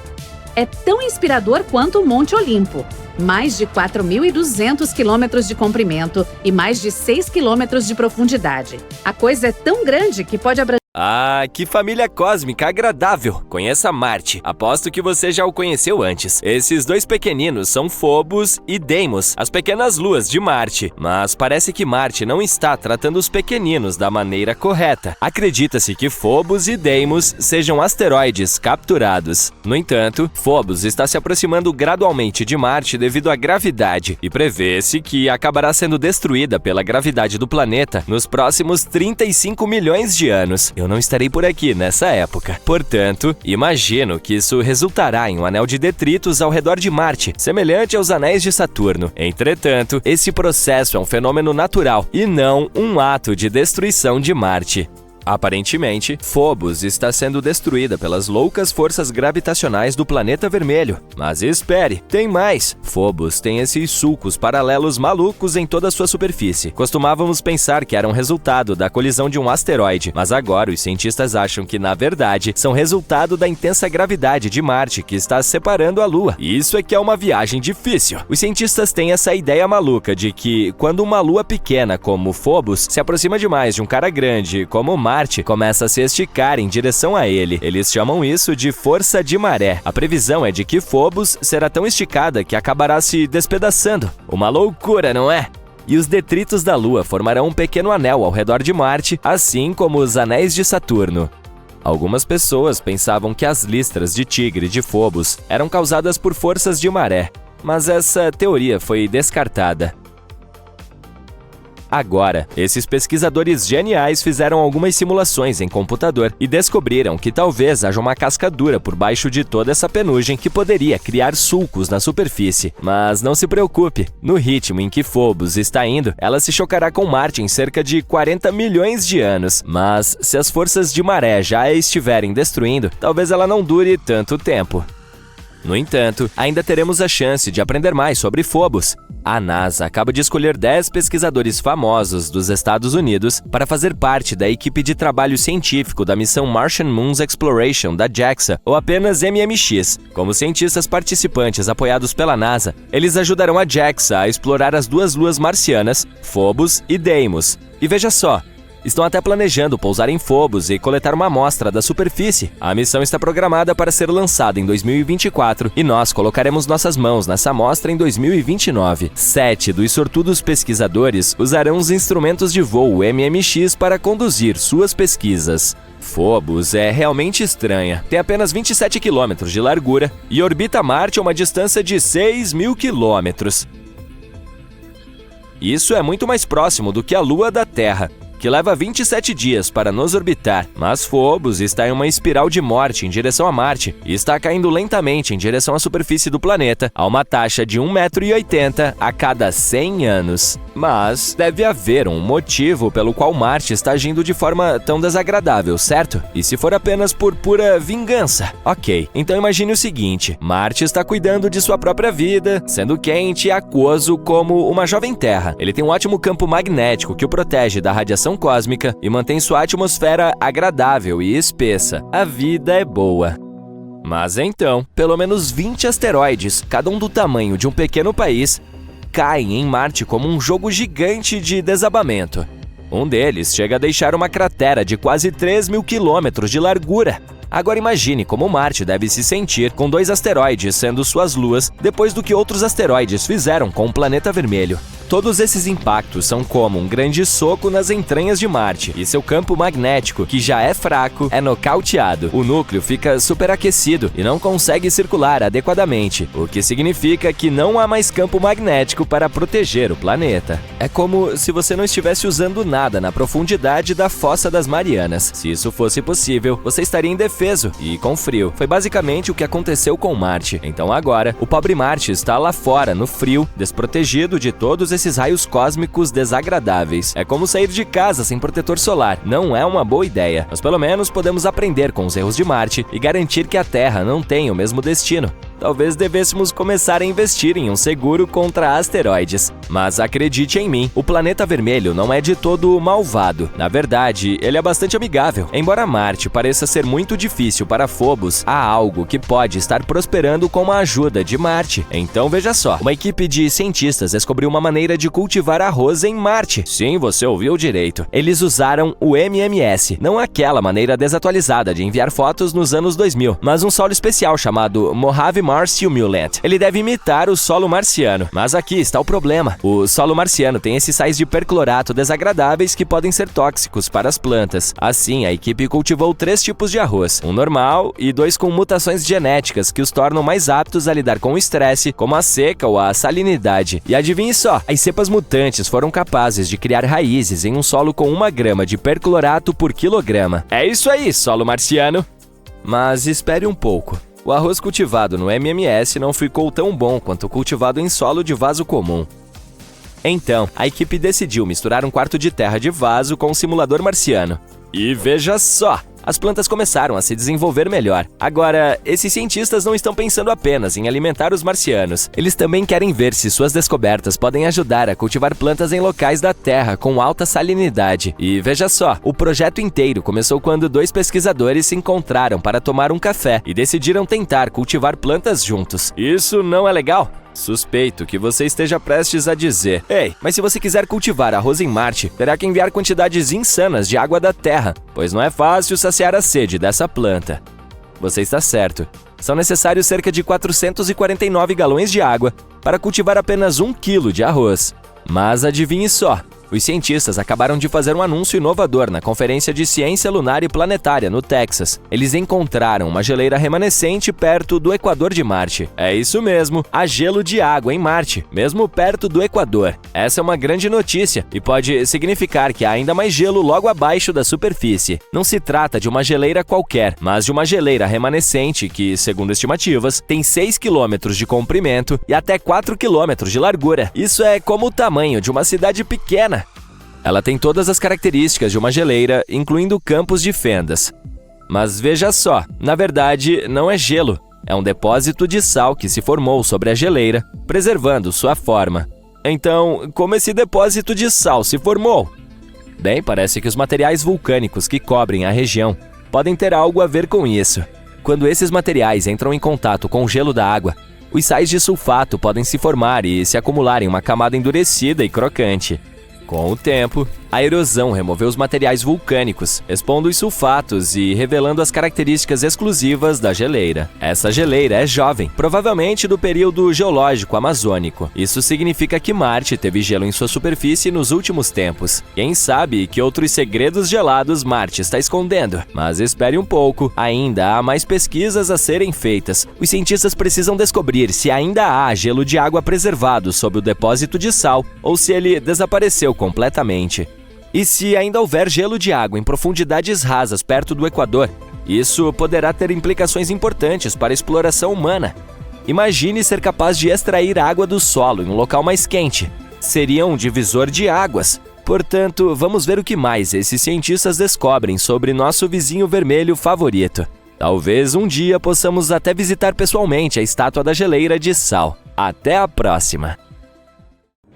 É tão inspirador quanto o Monte Olimpo, mais de 4.200 quilômetros de comprimento e mais de 6 quilômetros de profundidade. A coisa é tão grande que pode abranger... Ah, que família cósmica agradável! Conheça Marte. Aposto que você já o conheceu antes. Esses dois pequeninos são Phobos e Deimos, as pequenas luas de Marte. Mas parece que Marte não está tratando os pequeninos da maneira correta. Acredita-se que Phobos e Deimos sejam asteroides capturados. No entanto, Phobos está se aproximando gradualmente de Marte devido à gravidade e prevê-se que acabará sendo destruída pela gravidade do planeta nos próximos 35 milhões de anos. Eu não estarei por aqui nessa época. Portanto, imagino que isso resultará em um anel de detritos ao redor de Marte, semelhante aos anéis de Saturno. Entretanto, esse processo é um fenômeno natural e não um ato de destruição de Marte. Aparentemente, Phobos está sendo destruída pelas loucas forças gravitacionais do planeta vermelho. Mas espere, tem mais! Phobos tem esses sulcos paralelos malucos em toda a sua superfície. Costumávamos pensar que eram resultado da colisão de um asteroide, mas agora os cientistas acham que, na verdade, são resultado da intensa gravidade de Marte que está separando a Lua. E isso é que é uma viagem difícil. Os cientistas têm essa ideia maluca de que, quando uma lua pequena como Phobos se aproxima demais de um cara grande como Marte, começa a se esticar em direção a ele. Eles chamam isso de força de maré. A previsão é de que Phobos será tão esticada que acabará se despedaçando. Uma loucura, não é? E os detritos da Lua formarão um pequeno anel ao redor de Marte, assim como os anéis de Saturno. Algumas pessoas pensavam que as listras de tigre de Phobos eram causadas por forças de maré, mas essa teoria foi descartada. Agora, esses pesquisadores geniais fizeram algumas simulações em computador e descobriram que talvez haja uma casca dura por baixo de toda essa penugem que poderia criar sulcos na superfície. Mas não se preocupe, no ritmo em que Phobos está indo, ela se chocará com Marte em cerca de 40 milhões de anos. Mas se as forças de maré já a estiverem destruindo, talvez ela não dure tanto tempo. No entanto, ainda teremos a chance de aprender mais sobre Phobos. A NASA acaba de escolher 10 pesquisadores famosos dos Estados Unidos para fazer parte da equipe de trabalho científico da missão Martian Moon Exploration da JAXA, ou apenas MMX. Como cientistas participantes apoiados pela NASA, eles ajudarão a JAXA a explorar as 2 luas marcianas, Phobos e Deimos. E veja só, estão até planejando pousar em Phobos e coletar uma amostra da superfície. A missão está programada para ser lançada em 2024 e nós colocaremos nossas mãos nessa amostra em 2029. 7 dos sortudos pesquisadores usarão os instrumentos de voo MMX para conduzir suas pesquisas. Phobos é realmente estranha. Tem apenas 27 quilômetros de largura e orbita Marte a uma distância de 6.000 quilômetros. Isso é muito mais próximo do que a Lua da Terra, que leva 27 dias para nos orbitar, mas Phobos está em uma espiral de morte em direção a Marte e está caindo lentamente em direção à superfície do planeta a uma taxa de 1,80 m a cada 100 anos. Mas deve haver um motivo pelo qual Marte está agindo de forma tão desagradável, certo? E se for apenas por pura vingança? Ok, então imagine o seguinte: Marte está cuidando de sua própria vida, sendo quente e aquoso como uma jovem Terra. Ele tem um ótimo campo magnético que o protege da radiação cósmica e mantém sua atmosfera agradável e espessa. A vida é boa. Mas então, pelo menos 20 asteroides, cada um do tamanho de um pequeno país, caem em Marte como um jogo gigante de desabamento. Um deles chega a deixar uma cratera de quase 3.000 quilômetros de largura. Agora imagine como Marte deve se sentir com 2 asteroides sendo suas luas depois do que outros asteroides fizeram com o planeta vermelho. Todos esses impactos são como um grande soco nas entranhas de Marte, e seu campo magnético, que já é fraco, é nocauteado. O núcleo fica superaquecido e não consegue circular adequadamente, o que significa que não há mais campo magnético para proteger o planeta. É como se você não estivesse usando nada na profundidade da Fossa das Marianas. Se isso fosse possível, você estaria indefeso e com frio. Foi basicamente o que aconteceu com Marte. Então agora, o pobre Marte está lá fora, no frio, desprotegido de todos esses raios cósmicos desagradáveis. É como sair de casa sem protetor solar. Não é uma boa ideia, mas pelo menos podemos aprender com os erros de Marte e garantir que a Terra não tem o mesmo destino. Talvez devêssemos começar a investir em um seguro contra asteroides. Mas acredite em mim, o planeta vermelho não é de todo malvado. Na verdade, ele é bastante amigável. Embora Marte pareça ser muito difícil para Phobos, há algo que pode estar prosperando com a ajuda de Marte. Então veja só, uma equipe de cientistas descobriu uma maneira de cultivar arroz em Marte. Sim, você ouviu direito. Eles usaram o MMS, não aquela maneira desatualizada de enviar fotos nos anos 2000, mas um solo especial chamado Mojave Mars Simulant. Ele deve imitar o solo marciano, mas aqui está o problema. O solo marciano tem esses sais de perclorato desagradáveis que podem ser tóxicos para as plantas. Assim, a equipe cultivou 3 tipos de arroz, um normal e 2 com mutações genéticas que os tornam mais aptos a lidar com o estresse, como a seca ou a salinidade. E adivinhe só, as cepas mutantes foram capazes de criar raízes em um solo com 1 grama de perclorato por quilograma. É isso aí, solo marciano! Mas espere um pouco. O arroz cultivado no MMS não ficou tão bom quanto o cultivado em solo de vaso comum. Então, a equipe decidiu misturar um quarto de terra de vaso com um simulador marciano. E veja só! As plantas começaram a se desenvolver melhor. Agora, esses cientistas não estão pensando apenas em alimentar os marcianos. Eles também querem ver se suas descobertas podem ajudar a cultivar plantas em locais da Terra com alta salinidade. E veja só, o projeto inteiro começou quando 2 pesquisadores se encontraram para tomar um café e decidiram tentar cultivar plantas juntos. Isso não é legal? Suspeito que você esteja prestes a dizer: ei, mas se você quiser cultivar arroz em Marte, terá que enviar quantidades insanas de água da Terra, pois não é fácil saciar a sede dessa planta. Você está certo. São necessários cerca de 449 galões de água para cultivar apenas 1 quilo de arroz. Mas adivinhe só, os cientistas acabaram de fazer um anúncio inovador na Conferência de Ciência Lunar e Planetária, no Texas. Eles encontraram uma geleira remanescente perto do Equador de Marte. É isso mesmo, há gelo de água em Marte, mesmo perto do Equador. Essa é uma grande notícia e pode significar que há ainda mais gelo logo abaixo da superfície. Não se trata de uma geleira qualquer, mas de uma geleira remanescente que, segundo estimativas, tem 6 quilômetros de comprimento e até 4 quilômetros de largura. Isso é como o tamanho de uma cidade pequena. Ela tem todas as características de uma geleira, incluindo campos de fendas. Mas veja só, na verdade, não é gelo. É um depósito de sal que se formou sobre a geleira, preservando sua forma. Então, como esse depósito de sal se formou? Bem, parece que os materiais vulcânicos que cobrem a região podem ter algo a ver com isso. Quando esses materiais entram em contato com o gelo da água, os sais de sulfato podem se formar e se acumular em uma camada endurecida e crocante. Com o tempo, a erosão removeu os materiais vulcânicos, expondo os sulfatos e revelando as características exclusivas da geleira. Essa geleira é jovem, provavelmente do período geológico amazônico. Isso significa que Marte teve gelo em sua superfície nos últimos tempos. Quem sabe que outros segredos gelados Marte está escondendo? Mas espere um pouco, ainda há mais pesquisas a serem feitas. Os cientistas precisam descobrir se ainda há gelo de água preservado sob o depósito de sal ou se ele desapareceu completamente. E se ainda houver gelo de água em profundidades rasas perto do Equador, isso poderá ter implicações importantes para a exploração humana. Imagine ser capaz de extrair água do solo em um local mais quente. Seria um divisor de águas. Portanto, vamos ver o que mais esses cientistas descobrem sobre nosso vizinho vermelho favorito. Talvez um dia possamos até visitar pessoalmente a estátua da geleira de sal. Até a próxima!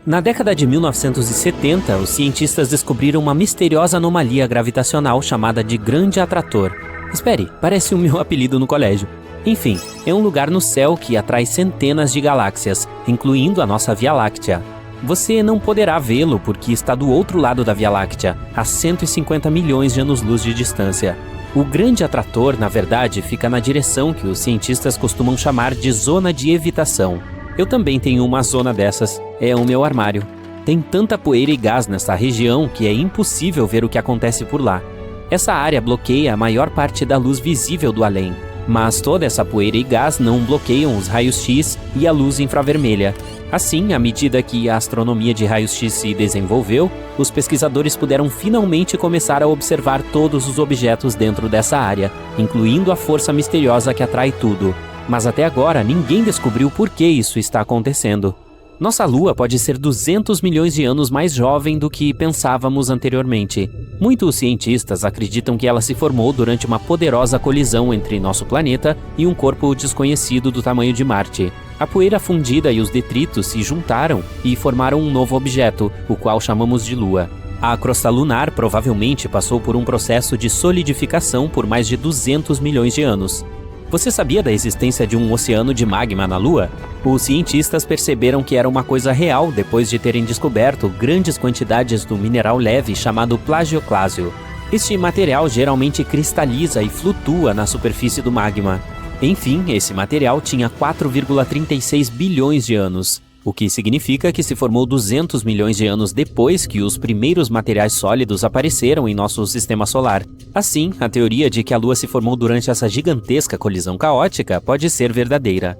Na década de 1970, os cientistas descobriram uma misteriosa anomalia gravitacional chamada de Grande Atrator. Espere, parece o meu apelido no colégio. Enfim, é um lugar no céu que atrai centenas de galáxias, incluindo a nossa Via Láctea. Você não poderá vê-lo porque está do outro lado da Via Láctea, a 150 milhões de anos-luz de distância. O Grande Atrator, na verdade, fica na direção que os cientistas costumam chamar de zona de evitação. Eu também tenho uma zona dessas, é o meu armário. Tem tanta poeira e gás nessa região que é impossível ver o que acontece por lá. Essa área bloqueia a maior parte da luz visível do além, mas toda essa poeira e gás não bloqueiam os raios-x e a luz infravermelha. Assim, à medida que a astronomia de raios-x se desenvolveu, os pesquisadores puderam finalmente começar a observar todos os objetos dentro dessa área, incluindo a força misteriosa que atrai tudo. Mas até agora, ninguém descobriu por que isso está acontecendo. Nossa Lua pode ser 200 milhões de anos mais jovem do que pensávamos anteriormente. Muitos cientistas acreditam que ela se formou durante uma poderosa colisão entre nosso planeta e um corpo desconhecido do tamanho de Marte. A poeira fundida e os detritos se juntaram e formaram um novo objeto, o qual chamamos de Lua. A crosta lunar provavelmente passou por um processo de solidificação por mais de 200 milhões de anos. Você sabia da existência de um oceano de magma na Lua? Os cientistas perceberam que era uma coisa real depois de terem descoberto grandes quantidades do mineral leve chamado plagioclásio. Este material geralmente cristaliza e flutua na superfície do magma. Enfim, esse material tinha 4,36 bilhões de anos, o que significa que se formou 200 milhões de anos depois que os primeiros materiais sólidos apareceram em nosso sistema solar. Assim, a teoria de que a Lua se formou durante essa gigantesca colisão caótica pode ser verdadeira.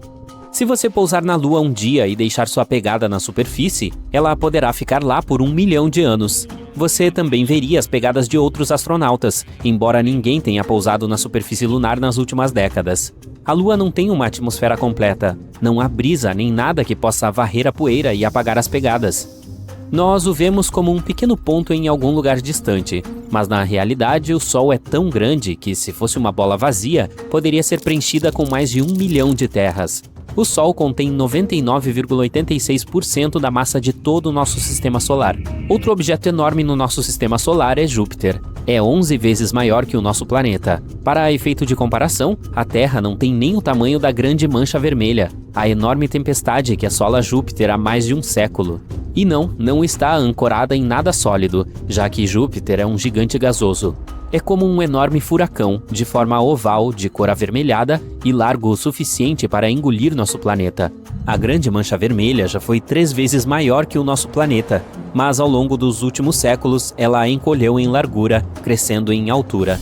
Se você pousar na Lua um dia e deixar sua pegada na superfície, ela poderá ficar lá por 1 milhão de anos. Você também veria as pegadas de outros astronautas, embora ninguém tenha pousado na superfície lunar nas últimas décadas. A Lua não tem uma atmosfera completa, não há brisa nem nada que possa varrer a poeira e apagar as pegadas. Nós o vemos como um pequeno ponto em algum lugar distante, mas na realidade o Sol é tão grande que, se fosse uma bola vazia, poderia ser preenchida com mais de 1 milhão de terras. O Sol contém 99,86% da massa de todo o nosso sistema solar. Outro objeto enorme no nosso sistema solar é Júpiter. É 11 vezes maior que o nosso planeta. Para efeito de comparação, a Terra não tem nem o tamanho da Grande Mancha Vermelha, a enorme tempestade que assola Júpiter há mais de um século. E não está ancorada em nada sólido, já que Júpiter é um gigante gasoso. É como um enorme furacão, de forma oval, de cor avermelhada e largo o suficiente para engolir nosso planeta. A Grande Mancha Vermelha já foi 3 vezes maior que o nosso planeta, mas ao longo dos últimos séculos ela encolheu em largura, crescendo em altura.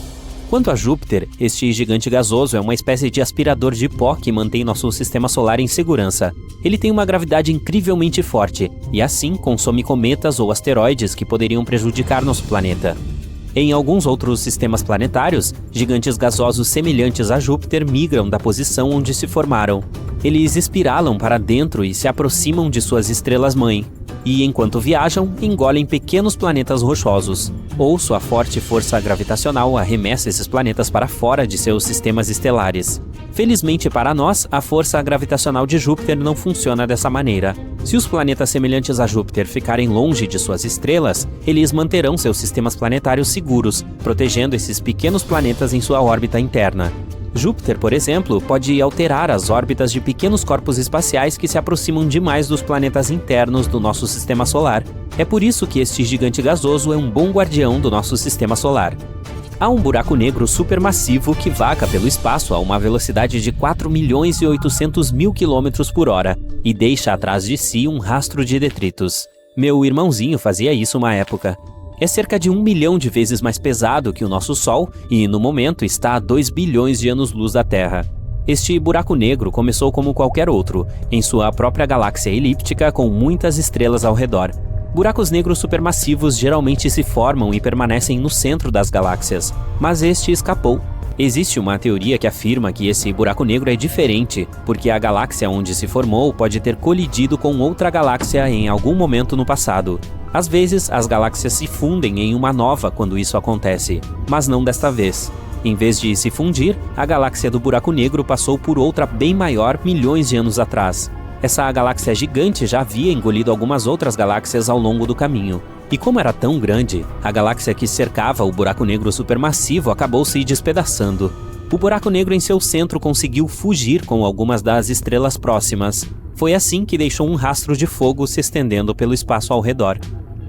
Quanto a Júpiter, este gigante gasoso é uma espécie de aspirador de pó que mantém nosso sistema solar em segurança. Ele tem uma gravidade incrivelmente forte e assim consome cometas ou asteroides que poderiam prejudicar nosso planeta. Em alguns outros sistemas planetários, gigantes gasosos semelhantes a Júpiter migram da posição onde se formaram. Eles espiralam para dentro e se aproximam de suas estrelas-mãe, e enquanto viajam, engolem pequenos planetas rochosos, ou sua forte força gravitacional arremessa esses planetas para fora de seus sistemas estelares. Felizmente para nós, a força gravitacional de Júpiter não funciona dessa maneira. Se os planetas semelhantes a Júpiter ficarem longe de suas estrelas, eles manterão seus sistemas planetários seguros, protegendo esses pequenos planetas em sua órbita interna. Júpiter, por exemplo, pode alterar as órbitas de pequenos corpos espaciais que se aproximam demais dos planetas internos do nosso sistema solar. É por isso que este gigante gasoso é um bom guardião do nosso sistema solar. Há um buraco negro supermassivo que vaga pelo espaço a uma velocidade de 4.800.000 km por hora e deixa atrás de si um rastro de detritos. Meu irmãozinho fazia isso uma época. É cerca de 1 milhão de vezes mais pesado que o nosso Sol e, no momento, está a 2 bilhões de anos-luz da Terra. Este buraco negro começou como qualquer outro, em sua própria galáxia elíptica com muitas estrelas ao redor. Buracos negros supermassivos geralmente se formam e permanecem no centro das galáxias, mas este escapou. Existe uma teoria que afirma que esse buraco negro é diferente, porque a galáxia onde se formou pode ter colidido com outra galáxia em algum momento no passado. Às vezes, as galáxias se fundem em uma nova quando isso acontece, mas não desta vez. Em vez de se fundir, a galáxia do buraco negro passou por outra bem maior milhões de anos atrás. Essa galáxia gigante já havia engolido algumas outras galáxias ao longo do caminho. E como era tão grande, a galáxia que cercava o buraco negro supermassivo acabou se despedaçando. O buraco negro em seu centro conseguiu fugir com algumas das estrelas próximas. Foi assim que deixou um rastro de fogo se estendendo pelo espaço ao redor.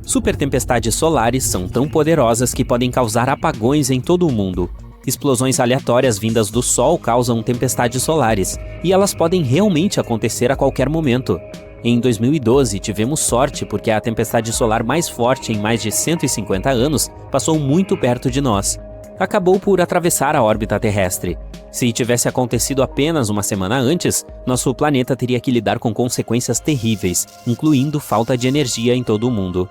Supertempestades solares são tão poderosas que podem causar apagões em todo o mundo. Explosões aleatórias vindas do Sol causam tempestades solares, e elas podem realmente acontecer a qualquer momento. Em 2012, tivemos sorte porque a tempestade solar mais forte em mais de 150 anos passou muito perto de nós. Acabou por atravessar a órbita terrestre. Se tivesse acontecido apenas uma semana antes, nosso planeta teria que lidar com consequências terríveis, incluindo falta de energia em todo o mundo.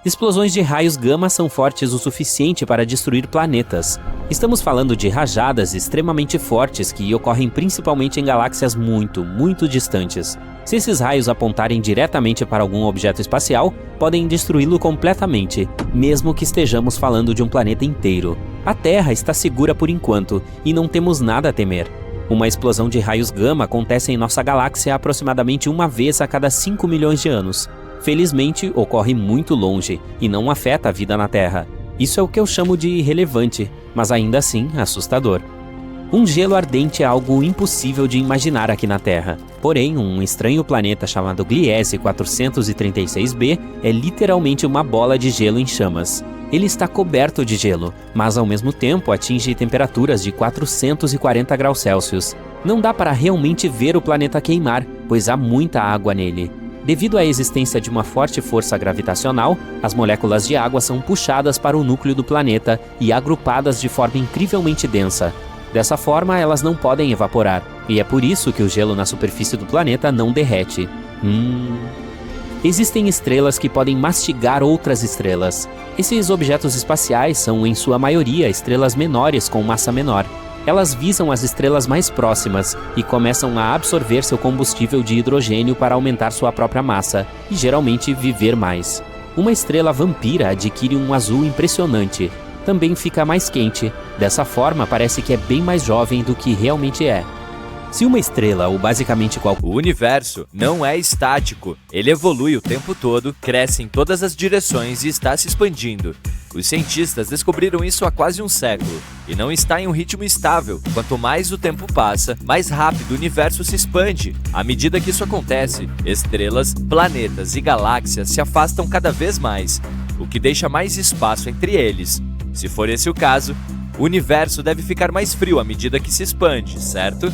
Explosões de raios gama são fortes o suficiente para destruir planetas. Estamos falando de rajadas extremamente fortes que ocorrem principalmente em galáxias muito, muito distantes. Se esses raios apontarem diretamente para algum objeto espacial, podem destruí-lo completamente, mesmo que estejamos falando de um planeta inteiro. A Terra está segura por enquanto, e não temos nada a temer. Uma explosão de raios gama acontece em nossa galáxia aproximadamente uma vez a cada 5 milhões de anos. Felizmente, ocorre muito longe e não afeta a vida na Terra. Isso é o que eu chamo de irrelevante, mas ainda assim assustador. Um gelo ardente é algo impossível de imaginar aqui na Terra. Porém, um estranho planeta chamado Gliese 436b é literalmente uma bola de gelo em chamas. Ele está coberto de gelo, mas ao mesmo tempo atinge temperaturas de 440 graus Celsius. Não dá para realmente ver o planeta queimar, pois há muita água nele. Devido à existência de uma forte força gravitacional, as moléculas de água são puxadas para o núcleo do planeta e agrupadas de forma incrivelmente densa. Dessa forma, elas não podem evaporar, e é por isso que o gelo na superfície do planeta não derrete. Existem estrelas que podem mastigar outras estrelas. Esses objetos espaciais são, em sua maioria, estrelas menores com massa menor. Elas visam as estrelas mais próximas e começam a absorver seu combustível de hidrogênio para aumentar sua própria massa e geralmente viver mais. Uma estrela vampira adquire um azul impressionante. Também fica mais quente. Dessa forma, parece que é bem mais jovem do que realmente é. Se uma estrela, ou basicamente qualquer... O universo não é estático. Ele evolui o tempo todo, cresce em todas as direções e está se expandindo. Os cientistas descobriram isso há quase um século, e não está em um ritmo estável. Quanto mais o tempo passa, mais rápido o universo se expande. À medida que isso acontece, estrelas, planetas e galáxias se afastam cada vez mais, o que deixa mais espaço entre eles. Se for esse o caso, o universo deve ficar mais frio à medida que se expande, certo?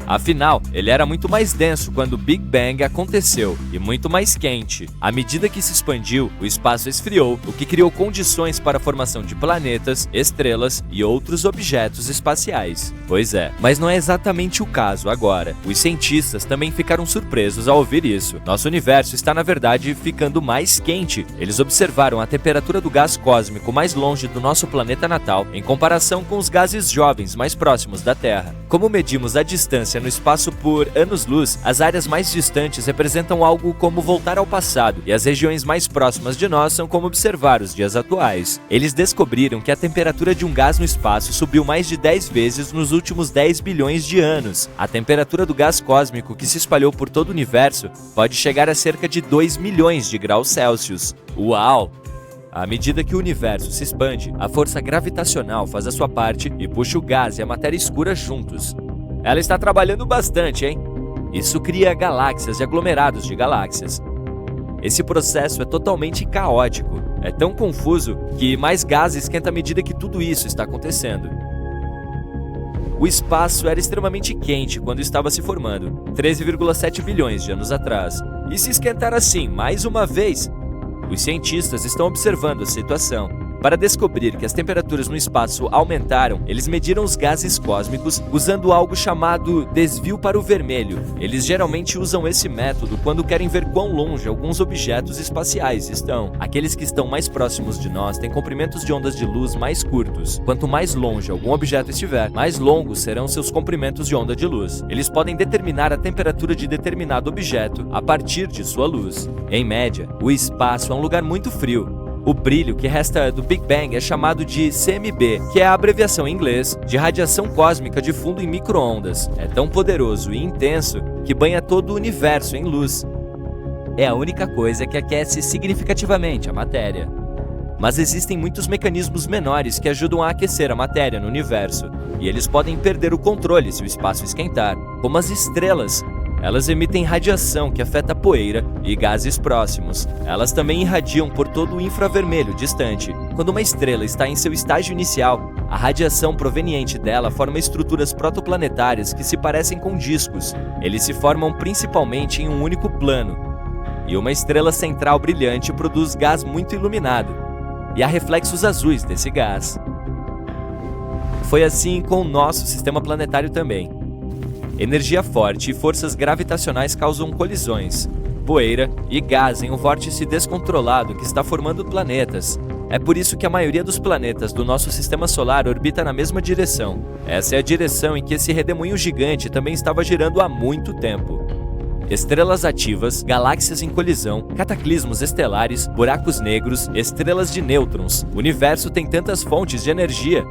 Afinal, ele era muito mais denso quando o Big Bang aconteceu e muito mais quente. À medida que se expandiu, o espaço esfriou, o que criou condições para a formação de planetas, estrelas e outros objetos espaciais. Pois é, mas não é exatamente o caso agora. Os cientistas também ficaram surpresos ao ouvir isso. Nosso universo está, na verdade, ficando mais quente. Eles observaram a temperatura do gás cósmico mais longe do nosso planeta natal em comparação com os gases jovens mais próximos da Terra. Como medimos a distância galáxia no espaço por anos-luz, as áreas mais distantes representam algo como voltar ao passado, e as regiões mais próximas de nós são como observar os dias atuais. Eles descobriram que a temperatura de um gás no espaço subiu mais de 10 vezes nos últimos 10 bilhões de anos. A temperatura do gás cósmico que se espalhou por todo o universo pode chegar a cerca de 2 milhões de graus Celsius. Uau! À medida que o universo se expande, a força gravitacional faz a sua parte e puxa o gás e a matéria escura juntos. Ela está trabalhando bastante, hein? Isso cria galáxias e aglomerados de galáxias. Esse processo é totalmente caótico. É tão confuso que mais gás esquenta à medida que tudo isso está acontecendo. O espaço era extremamente quente quando estava se formando, 13,7 bilhões de anos atrás. E se esquentar assim mais uma vez, os cientistas estão observando a situação. Para descobrir que as temperaturas no espaço aumentaram, eles mediram os gases cósmicos usando algo chamado desvio para o vermelho. Eles geralmente usam esse método quando querem ver quão longe alguns objetos espaciais estão. Aqueles que estão mais próximos de nós têm comprimentos de ondas de luz mais curtos. Quanto mais longe algum objeto estiver, mais longos serão seus comprimentos de onda de luz. Eles podem determinar a temperatura de determinado objeto a partir de sua luz. Em média, o espaço é um lugar muito frio. O brilho que resta do Big Bang é chamado de CMB, que é a abreviação em inglês de radiação cósmica de fundo em micro-ondas. É tão poderoso e intenso que banha todo o universo em luz. É a única coisa que aquece significativamente a matéria. Mas existem muitos mecanismos menores que ajudam a aquecer a matéria no universo, e eles podem perder o controle se o espaço esquentar, como as estrelas. Elas emitem radiação que afeta a poeira e gases próximos. Elas também irradiam por todo o infravermelho distante. Quando uma estrela está em seu estágio inicial, a radiação proveniente dela forma estruturas protoplanetárias que se parecem com discos. Eles se formam principalmente em um único plano. E uma estrela central brilhante produz gás muito iluminado. E há reflexos azuis desse gás. Foi assim com o nosso sistema planetário também. Energia forte e forças gravitacionais causam colisões, poeira e gás em um vórtice descontrolado que está formando planetas. É por isso que a maioria dos planetas do nosso sistema solar orbita na mesma direção. Essa é a direção em que esse redemoinho gigante também estava girando há muito tempo. Estrelas ativas, galáxias em colisão, cataclismos estelares, buracos negros, estrelas de nêutrons. O universo tem tantas fontes de energia.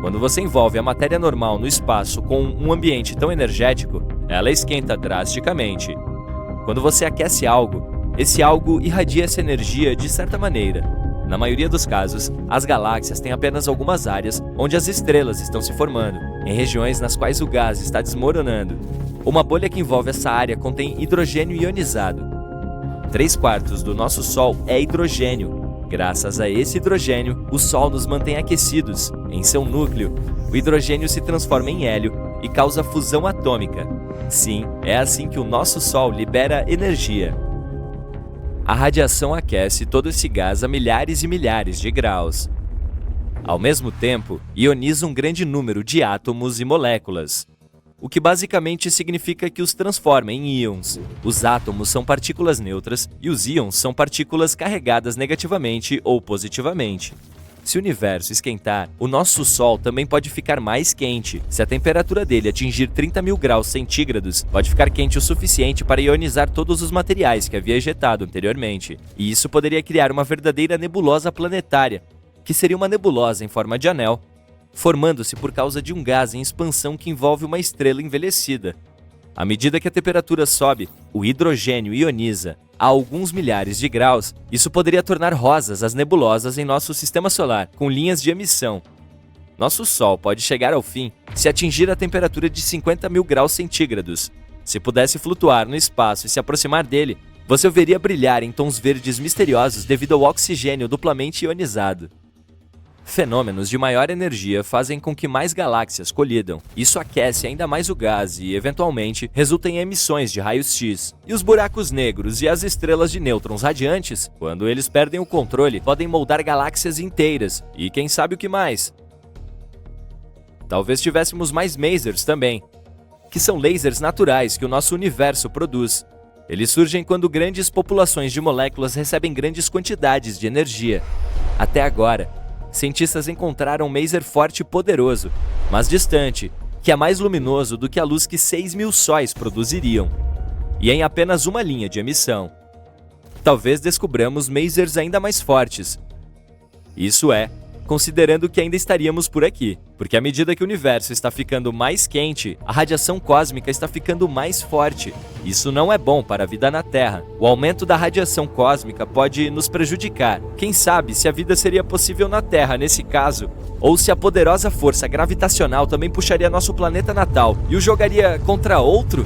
Quando você envolve a matéria normal no espaço com um ambiente tão energético, ela esquenta drasticamente. Quando você aquece algo, esse algo irradia essa energia de certa maneira. Na maioria dos casos, as galáxias têm apenas algumas áreas onde as estrelas estão se formando, em regiões nas quais o gás está desmoronando. Uma bolha que envolve essa área contém hidrogênio ionizado. 3/4 do nosso Sol é hidrogênio. Graças a esse hidrogênio, o Sol nos mantém aquecidos. Em seu núcleo, o hidrogênio se transforma em hélio e causa fusão atômica. Sim, é assim que o nosso Sol libera energia. A radiação aquece todo esse gás a milhares e milhares de graus. Ao mesmo tempo, ioniza um grande número de átomos e moléculas, o que basicamente significa que os transforma em íons. Os átomos são partículas neutras e os íons são partículas carregadas negativamente ou positivamente. Se o universo esquentar, o nosso Sol também pode ficar mais quente. Se a temperatura dele atingir 30.000 graus centígrados, pode ficar quente o suficiente para ionizar todos os materiais que havia ejetado anteriormente. E isso poderia criar uma verdadeira nebulosa planetária, que seria uma nebulosa em forma de anel, formando-se por causa de um gás em expansão que envolve uma estrela envelhecida. À medida que a temperatura sobe, o hidrogênio ioniza a alguns milhares de graus. Isso poderia tornar rosas as nebulosas em nosso sistema solar, com linhas de emissão. Nosso Sol pode chegar ao fim se atingir a temperatura de 50.000 graus centígrados. Se pudesse flutuar no espaço e se aproximar dele, você o veria brilhar em tons verdes misteriosos devido ao oxigênio duplamente ionizado. Fenômenos de maior energia fazem com que mais galáxias colidam. Isso aquece ainda mais o gás e, eventualmente, resulta em emissões de raios X. E os buracos negros e as estrelas de nêutrons radiantes, quando eles perdem o controle, podem moldar galáxias inteiras. E quem sabe o que mais? Talvez tivéssemos mais masers também, que são lasers naturais que o nosso universo produz. Eles surgem quando grandes populações de moléculas recebem grandes quantidades de energia. Até agora, cientistas encontraram um maser forte e poderoso, mas distante, que é mais luminoso do que a luz que 6.000 sóis produziriam. E em apenas uma linha de emissão. Talvez descobramos masers ainda mais fortes. Isso é, considerando que ainda estaríamos por aqui, porque à medida que o universo está ficando mais quente, a radiação cósmica está ficando mais forte. Isso não é bom para a vida na Terra. O aumento da radiação cósmica pode nos prejudicar. Quem sabe se a vida seria possível na Terra nesse caso, ou se a poderosa força gravitacional também puxaria nosso planeta natal e o jogaria contra outro?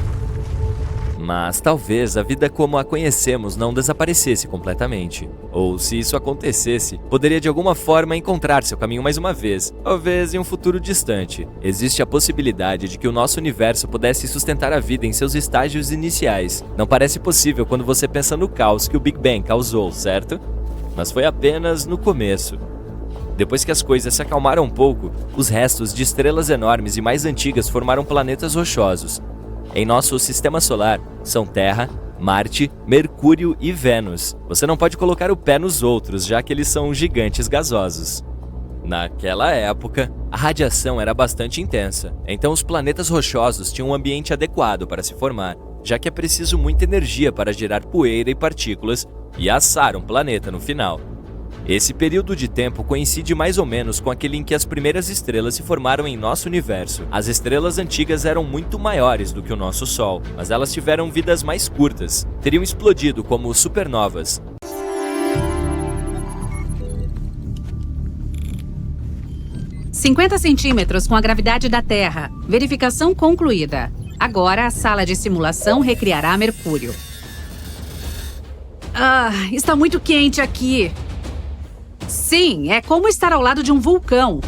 Mas talvez a vida como a conhecemos não desaparecesse completamente. Ou se isso acontecesse, poderia de alguma forma encontrar seu caminho mais uma vez, talvez em um futuro distante. Existe a possibilidade de que o nosso universo pudesse sustentar a vida em seus estágios iniciais. Não parece possível quando você pensa no caos que o Big Bang causou, certo? Mas foi apenas no começo. Depois que as coisas se acalmaram um pouco, os restos de estrelas enormes e mais antigas formaram planetas rochosos. Em nosso sistema solar, são Terra, Marte, Mercúrio e Vênus. Você não pode colocar o pé nos outros, já que eles são gigantes gasosos. Naquela época, a radiação era bastante intensa, então os planetas rochosos tinham um ambiente adequado para se formar, já que é preciso muita energia para gerar poeira e partículas e assar um planeta no final. Esse período de tempo coincide mais ou menos com aquele em que as primeiras estrelas se formaram em nosso universo. As estrelas antigas eram muito maiores do que o nosso Sol, mas elas tiveram vidas mais curtas. Teriam explodido como supernovas. "50 centímetros com a gravidade da Terra. Verificação concluída. Agora a sala de simulação recriará Mercúrio." Está muito quente aqui. Sim, é como estar ao lado de um vulcão.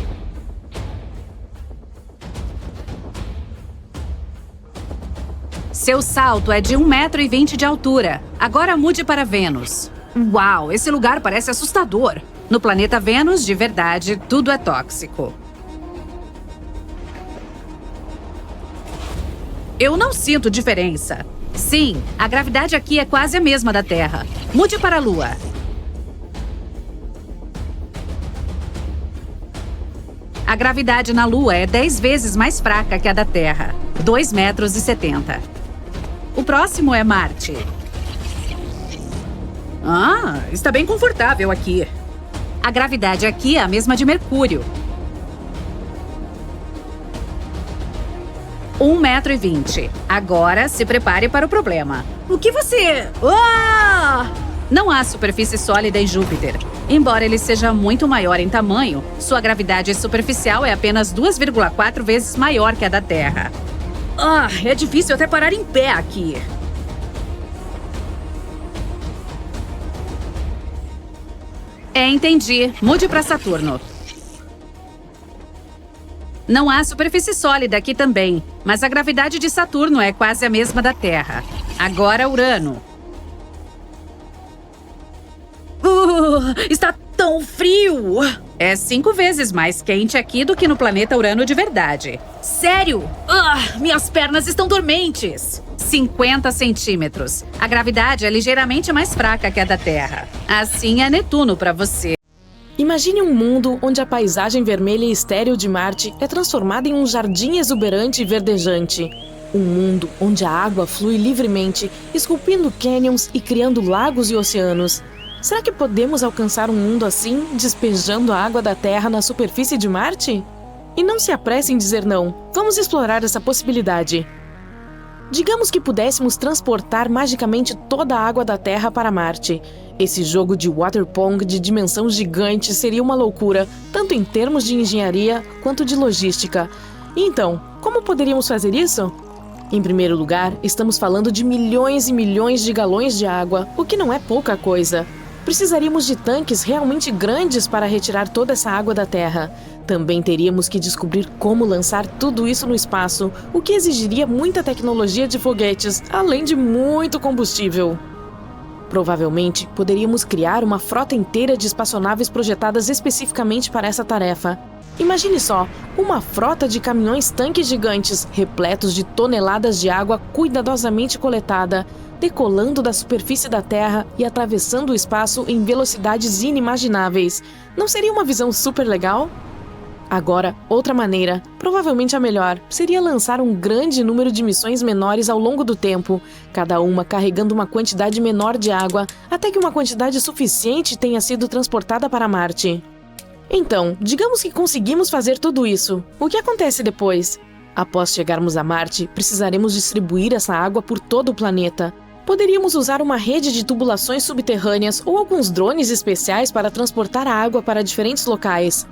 Seu salto é de 1,20 m de altura. Agora mude para Vênus. Uau, esse lugar parece assustador. No planeta Vênus, de verdade, tudo é tóxico. Eu não sinto diferença. Sim, a gravidade aqui é quase a mesma da Terra. Mude para a Lua. A gravidade na Lua é 10 vezes mais fraca que a da Terra, 2,70 m. O próximo é Marte. Está bem confortável aqui. A gravidade aqui é a mesma de Mercúrio. 1,20 m. Agora se prepare para o problema. O que você... Não há superfície sólida em Júpiter. Embora ele seja muito maior em tamanho, sua gravidade superficial é apenas 2,4 vezes maior que a da Terra. É difícil até parar em pé aqui. Entendi. Mude para Saturno. Não há superfície sólida aqui também, mas a gravidade de Saturno é quase a mesma da Terra. Agora Urano. Está tão frio! É 5 vezes mais quente aqui do que no planeta Urano de verdade. Sério? Minhas pernas estão dormentes! 50 centímetros. A gravidade é ligeiramente mais fraca que a da Terra. Assim é Netuno para você. Imagine um mundo onde a paisagem vermelha e estéril de Marte é transformada em um jardim exuberante e verdejante. Um mundo onde a água flui livremente, esculpindo cânions e criando lagos e oceanos. Será que podemos alcançar um mundo assim, despejando a água da Terra na superfície de Marte? E não se apresse em dizer não. Vamos explorar essa possibilidade. Digamos que pudéssemos transportar magicamente toda a água da Terra para Marte. Esse jogo de water pong de dimensão gigante seria uma loucura, tanto em termos de engenharia quanto de logística. E então, como poderíamos fazer isso? Em primeiro lugar, estamos falando de milhões e milhões de galões de água, o que não é pouca coisa. Precisaríamos de tanques realmente grandes para retirar toda essa água da Terra. Também teríamos que descobrir como lançar tudo isso no espaço, o que exigiria muita tecnologia de foguetes, além de muito combustível. Provavelmente, poderíamos criar uma frota inteira de espaçonaves projetadas especificamente para essa tarefa. Imagine só, uma frota de caminhões-tanques gigantes, repletos de toneladas de água cuidadosamente coletada, decolando da superfície da Terra e atravessando o espaço em velocidades inimagináveis. Não seria uma visão super legal? Agora, outra maneira, provavelmente a melhor, seria lançar um grande número de missões menores ao longo do tempo, cada uma carregando uma quantidade menor de água, até que uma quantidade suficiente tenha sido transportada para Marte. Então, digamos que conseguimos fazer tudo isso. O que acontece depois? Após chegarmos a Marte, precisaremos distribuir essa água por todo o planeta. Poderíamos usar uma rede de tubulações subterrâneas ou alguns drones especiais para transportar a água para diferentes locais.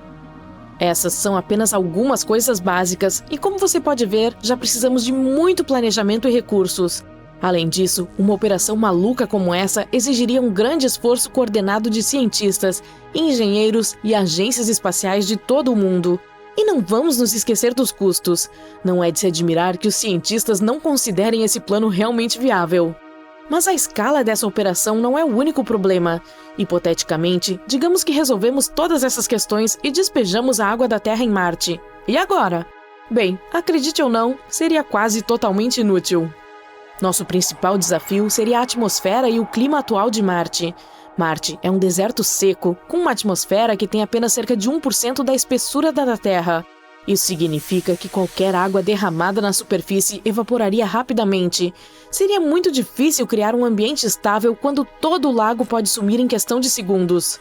Essas são apenas algumas coisas básicas e, como você pode ver, já precisamos de muito planejamento e recursos. Além disso, uma operação maluca como essa exigiria um grande esforço coordenado de cientistas, engenheiros e agências espaciais de todo o mundo. E não vamos nos esquecer dos custos. Não é de se admirar que os cientistas não considerem esse plano realmente viável. Mas a escala dessa operação não é o único problema. Hipoteticamente, digamos que resolvemos todas essas questões e despejamos a água da Terra em Marte. E agora? Bem, acredite ou não, seria quase totalmente inútil. Nosso principal desafio seria a atmosfera e o clima atual de Marte. Marte é um deserto seco, com uma atmosfera que tem apenas cerca de 1% da espessura da Terra. Isso significa que qualquer água derramada na superfície evaporaria rapidamente. Seria muito difícil criar um ambiente estável quando todo o lago pode sumir em questão de segundos.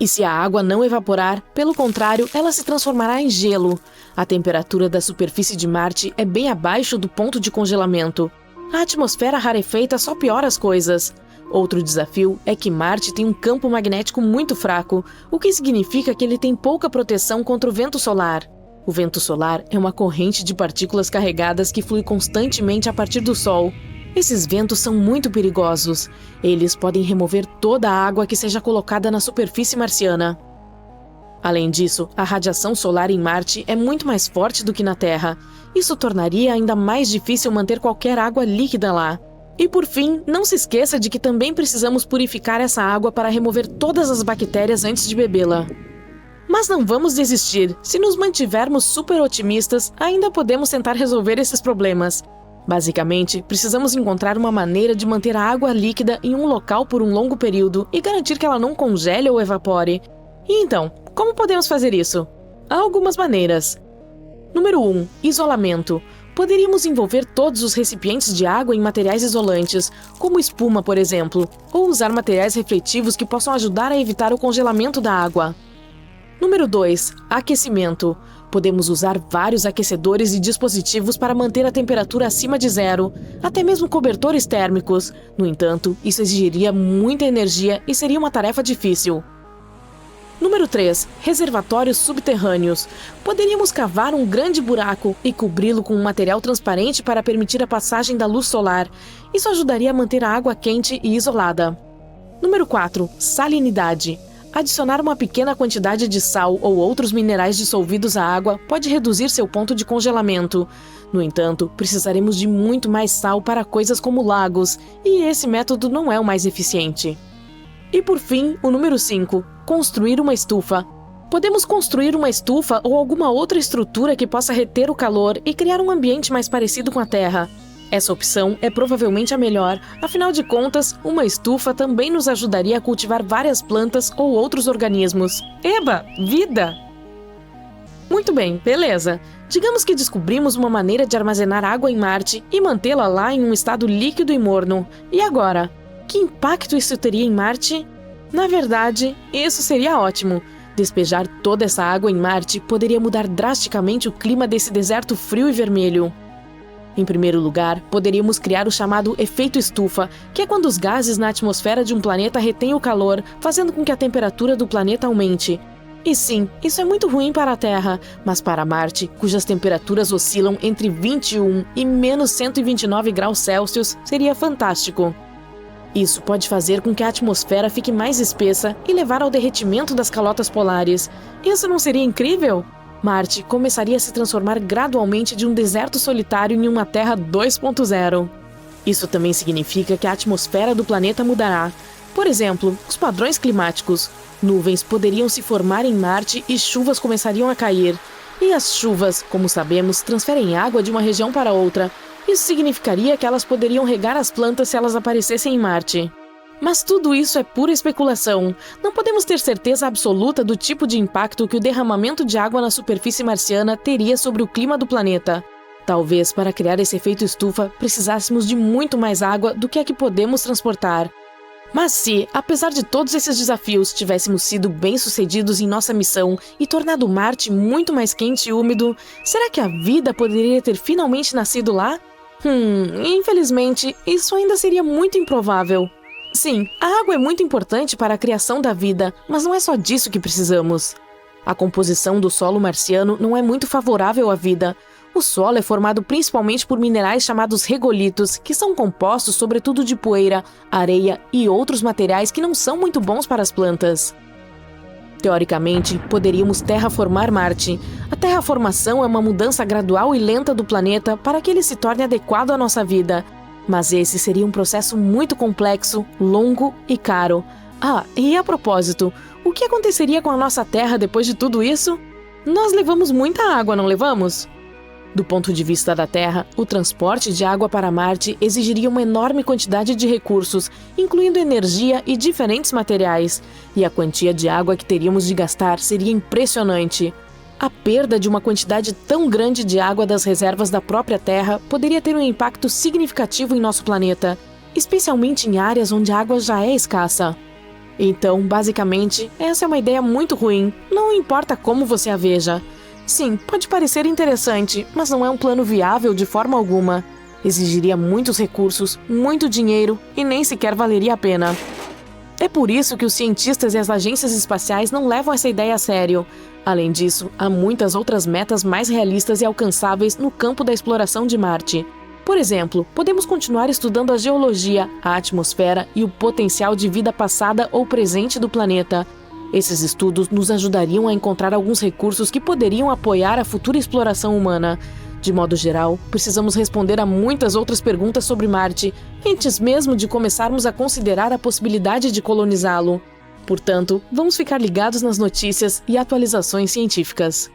E se a água não evaporar, pelo contrário, ela se transformará em gelo. A temperatura da superfície de Marte é bem abaixo do ponto de congelamento. A atmosfera rarefeita só piora as coisas. Outro desafio é que Marte tem um campo magnético muito fraco, o que significa que ele tem pouca proteção contra o vento solar. O vento solar é uma corrente de partículas carregadas que flui constantemente a partir do Sol. Esses ventos são muito perigosos. Eles podem remover toda a água que seja colocada na superfície marciana. Além disso, a radiação solar em Marte é muito mais forte do que na Terra. Isso tornaria ainda mais difícil manter qualquer água líquida lá. E por fim, não se esqueça de que também precisamos purificar essa água para remover todas as bactérias antes de bebê-la. Mas não vamos desistir. Se nos mantivermos super otimistas, ainda podemos tentar resolver esses problemas. Basicamente, precisamos encontrar uma maneira de manter a água líquida em um local por um longo período e garantir que ela não congele ou evapore. E então, como podemos fazer isso? Há algumas maneiras. Número 1. Isolamento. Poderíamos envolver todos os recipientes de água em materiais isolantes, como espuma, por exemplo, ou usar materiais refletivos que possam ajudar a evitar o congelamento da água. Número 2. Aquecimento. Podemos usar vários aquecedores e dispositivos para manter a temperatura acima de zero, até mesmo cobertores térmicos. No entanto, isso exigiria muita energia e seria uma tarefa difícil. Número 3. Reservatórios subterrâneos. Poderíamos cavar um grande buraco e cobri-lo com um material transparente para permitir a passagem da luz solar. Isso ajudaria a manter a água quente e isolada. Número 4. Salinidade. Adicionar uma pequena quantidade de sal ou outros minerais dissolvidos à água pode reduzir seu ponto de congelamento. No entanto, precisaremos de muito mais sal para coisas como lagos, e esse método não é o mais eficiente. E por fim, o número 5. Construir uma estufa. Podemos construir uma estufa ou alguma outra estrutura que possa reter o calor e criar um ambiente mais parecido com a Terra. Essa opção é provavelmente a melhor, afinal de contas, uma estufa também nos ajudaria a cultivar várias plantas ou outros organismos. Eba! Vida! Muito bem, beleza. Digamos que descobrimos uma maneira de armazenar água em Marte e mantê-la lá em um estado líquido e morno. E agora? Que impacto isso teria em Marte? Na verdade, isso seria ótimo. Despejar toda essa água em Marte poderia mudar drasticamente o clima desse deserto frio e vermelho. Em primeiro lugar, poderíamos criar o chamado efeito estufa, que é quando os gases na atmosfera de um planeta retêm o calor, fazendo com que a temperatura do planeta aumente. E sim, isso é muito ruim para a Terra, mas para Marte, cujas temperaturas oscilam entre 21 e menos 129 graus Celsius, seria fantástico. Isso pode fazer com que a atmosfera fique mais espessa e levar ao derretimento das calotas polares. Isso não seria incrível? Marte começaria a se transformar gradualmente de um deserto solitário em uma Terra 2.0. Isso também significa que a atmosfera do planeta mudará. Por exemplo, os padrões climáticos. Nuvens poderiam se formar em Marte e chuvas começariam a cair. E as chuvas, como sabemos, transferem água de uma região para outra. Isso significaria que elas poderiam regar as plantas se elas aparecessem em Marte. Mas tudo isso é pura especulação. Não podemos ter certeza absoluta do tipo de impacto que o derramamento de água na superfície marciana teria sobre o clima do planeta. Talvez, para criar esse efeito estufa, precisássemos de muito mais água do que a que podemos transportar. Mas se, apesar de todos esses desafios, tivéssemos sido bem-sucedidos em nossa missão e tornado Marte muito mais quente e úmido, será que a vida poderia ter finalmente nascido lá? Infelizmente, isso ainda seria muito improvável. Sim, a água é muito importante para a criação da vida, mas não é só disso que precisamos. A composição do solo marciano não é muito favorável à vida. O solo é formado principalmente por minerais chamados regolitos, que são compostos sobretudo de poeira, areia e outros materiais que não são muito bons para as plantas. Teoricamente, poderíamos terraformar Marte. A terraformação é uma mudança gradual e lenta do planeta para que ele se torne adequado à nossa vida. Mas esse seria um processo muito complexo, longo e caro. E a propósito, o que aconteceria com a nossa Terra depois de tudo isso? Nós levamos muita água, não levamos? Do ponto de vista da Terra, o transporte de água para Marte exigiria uma enorme quantidade de recursos, incluindo energia e diferentes materiais, e a quantia de água que teríamos de gastar seria impressionante. A perda de uma quantidade tão grande de água das reservas da própria Terra poderia ter um impacto significativo em nosso planeta, especialmente em áreas onde a água já é escassa. Então, basicamente, essa é uma ideia muito ruim, não importa como você a veja. Sim, pode parecer interessante, mas não é um plano viável de forma alguma. Exigiria muitos recursos, muito dinheiro e nem sequer valeria a pena. É por isso que os cientistas e as agências espaciais não levam essa ideia a sério. Além disso, há muitas outras metas mais realistas e alcançáveis no campo da exploração de Marte. Por exemplo, podemos continuar estudando a geologia, a atmosfera e o potencial de vida passada ou presente do planeta. Esses estudos nos ajudariam a encontrar alguns recursos que poderiam apoiar a futura exploração humana. De modo geral, precisamos responder a muitas outras perguntas sobre Marte, antes mesmo de começarmos a considerar a possibilidade de colonizá-lo. Portanto, vamos ficar ligados nas notícias e atualizações científicas.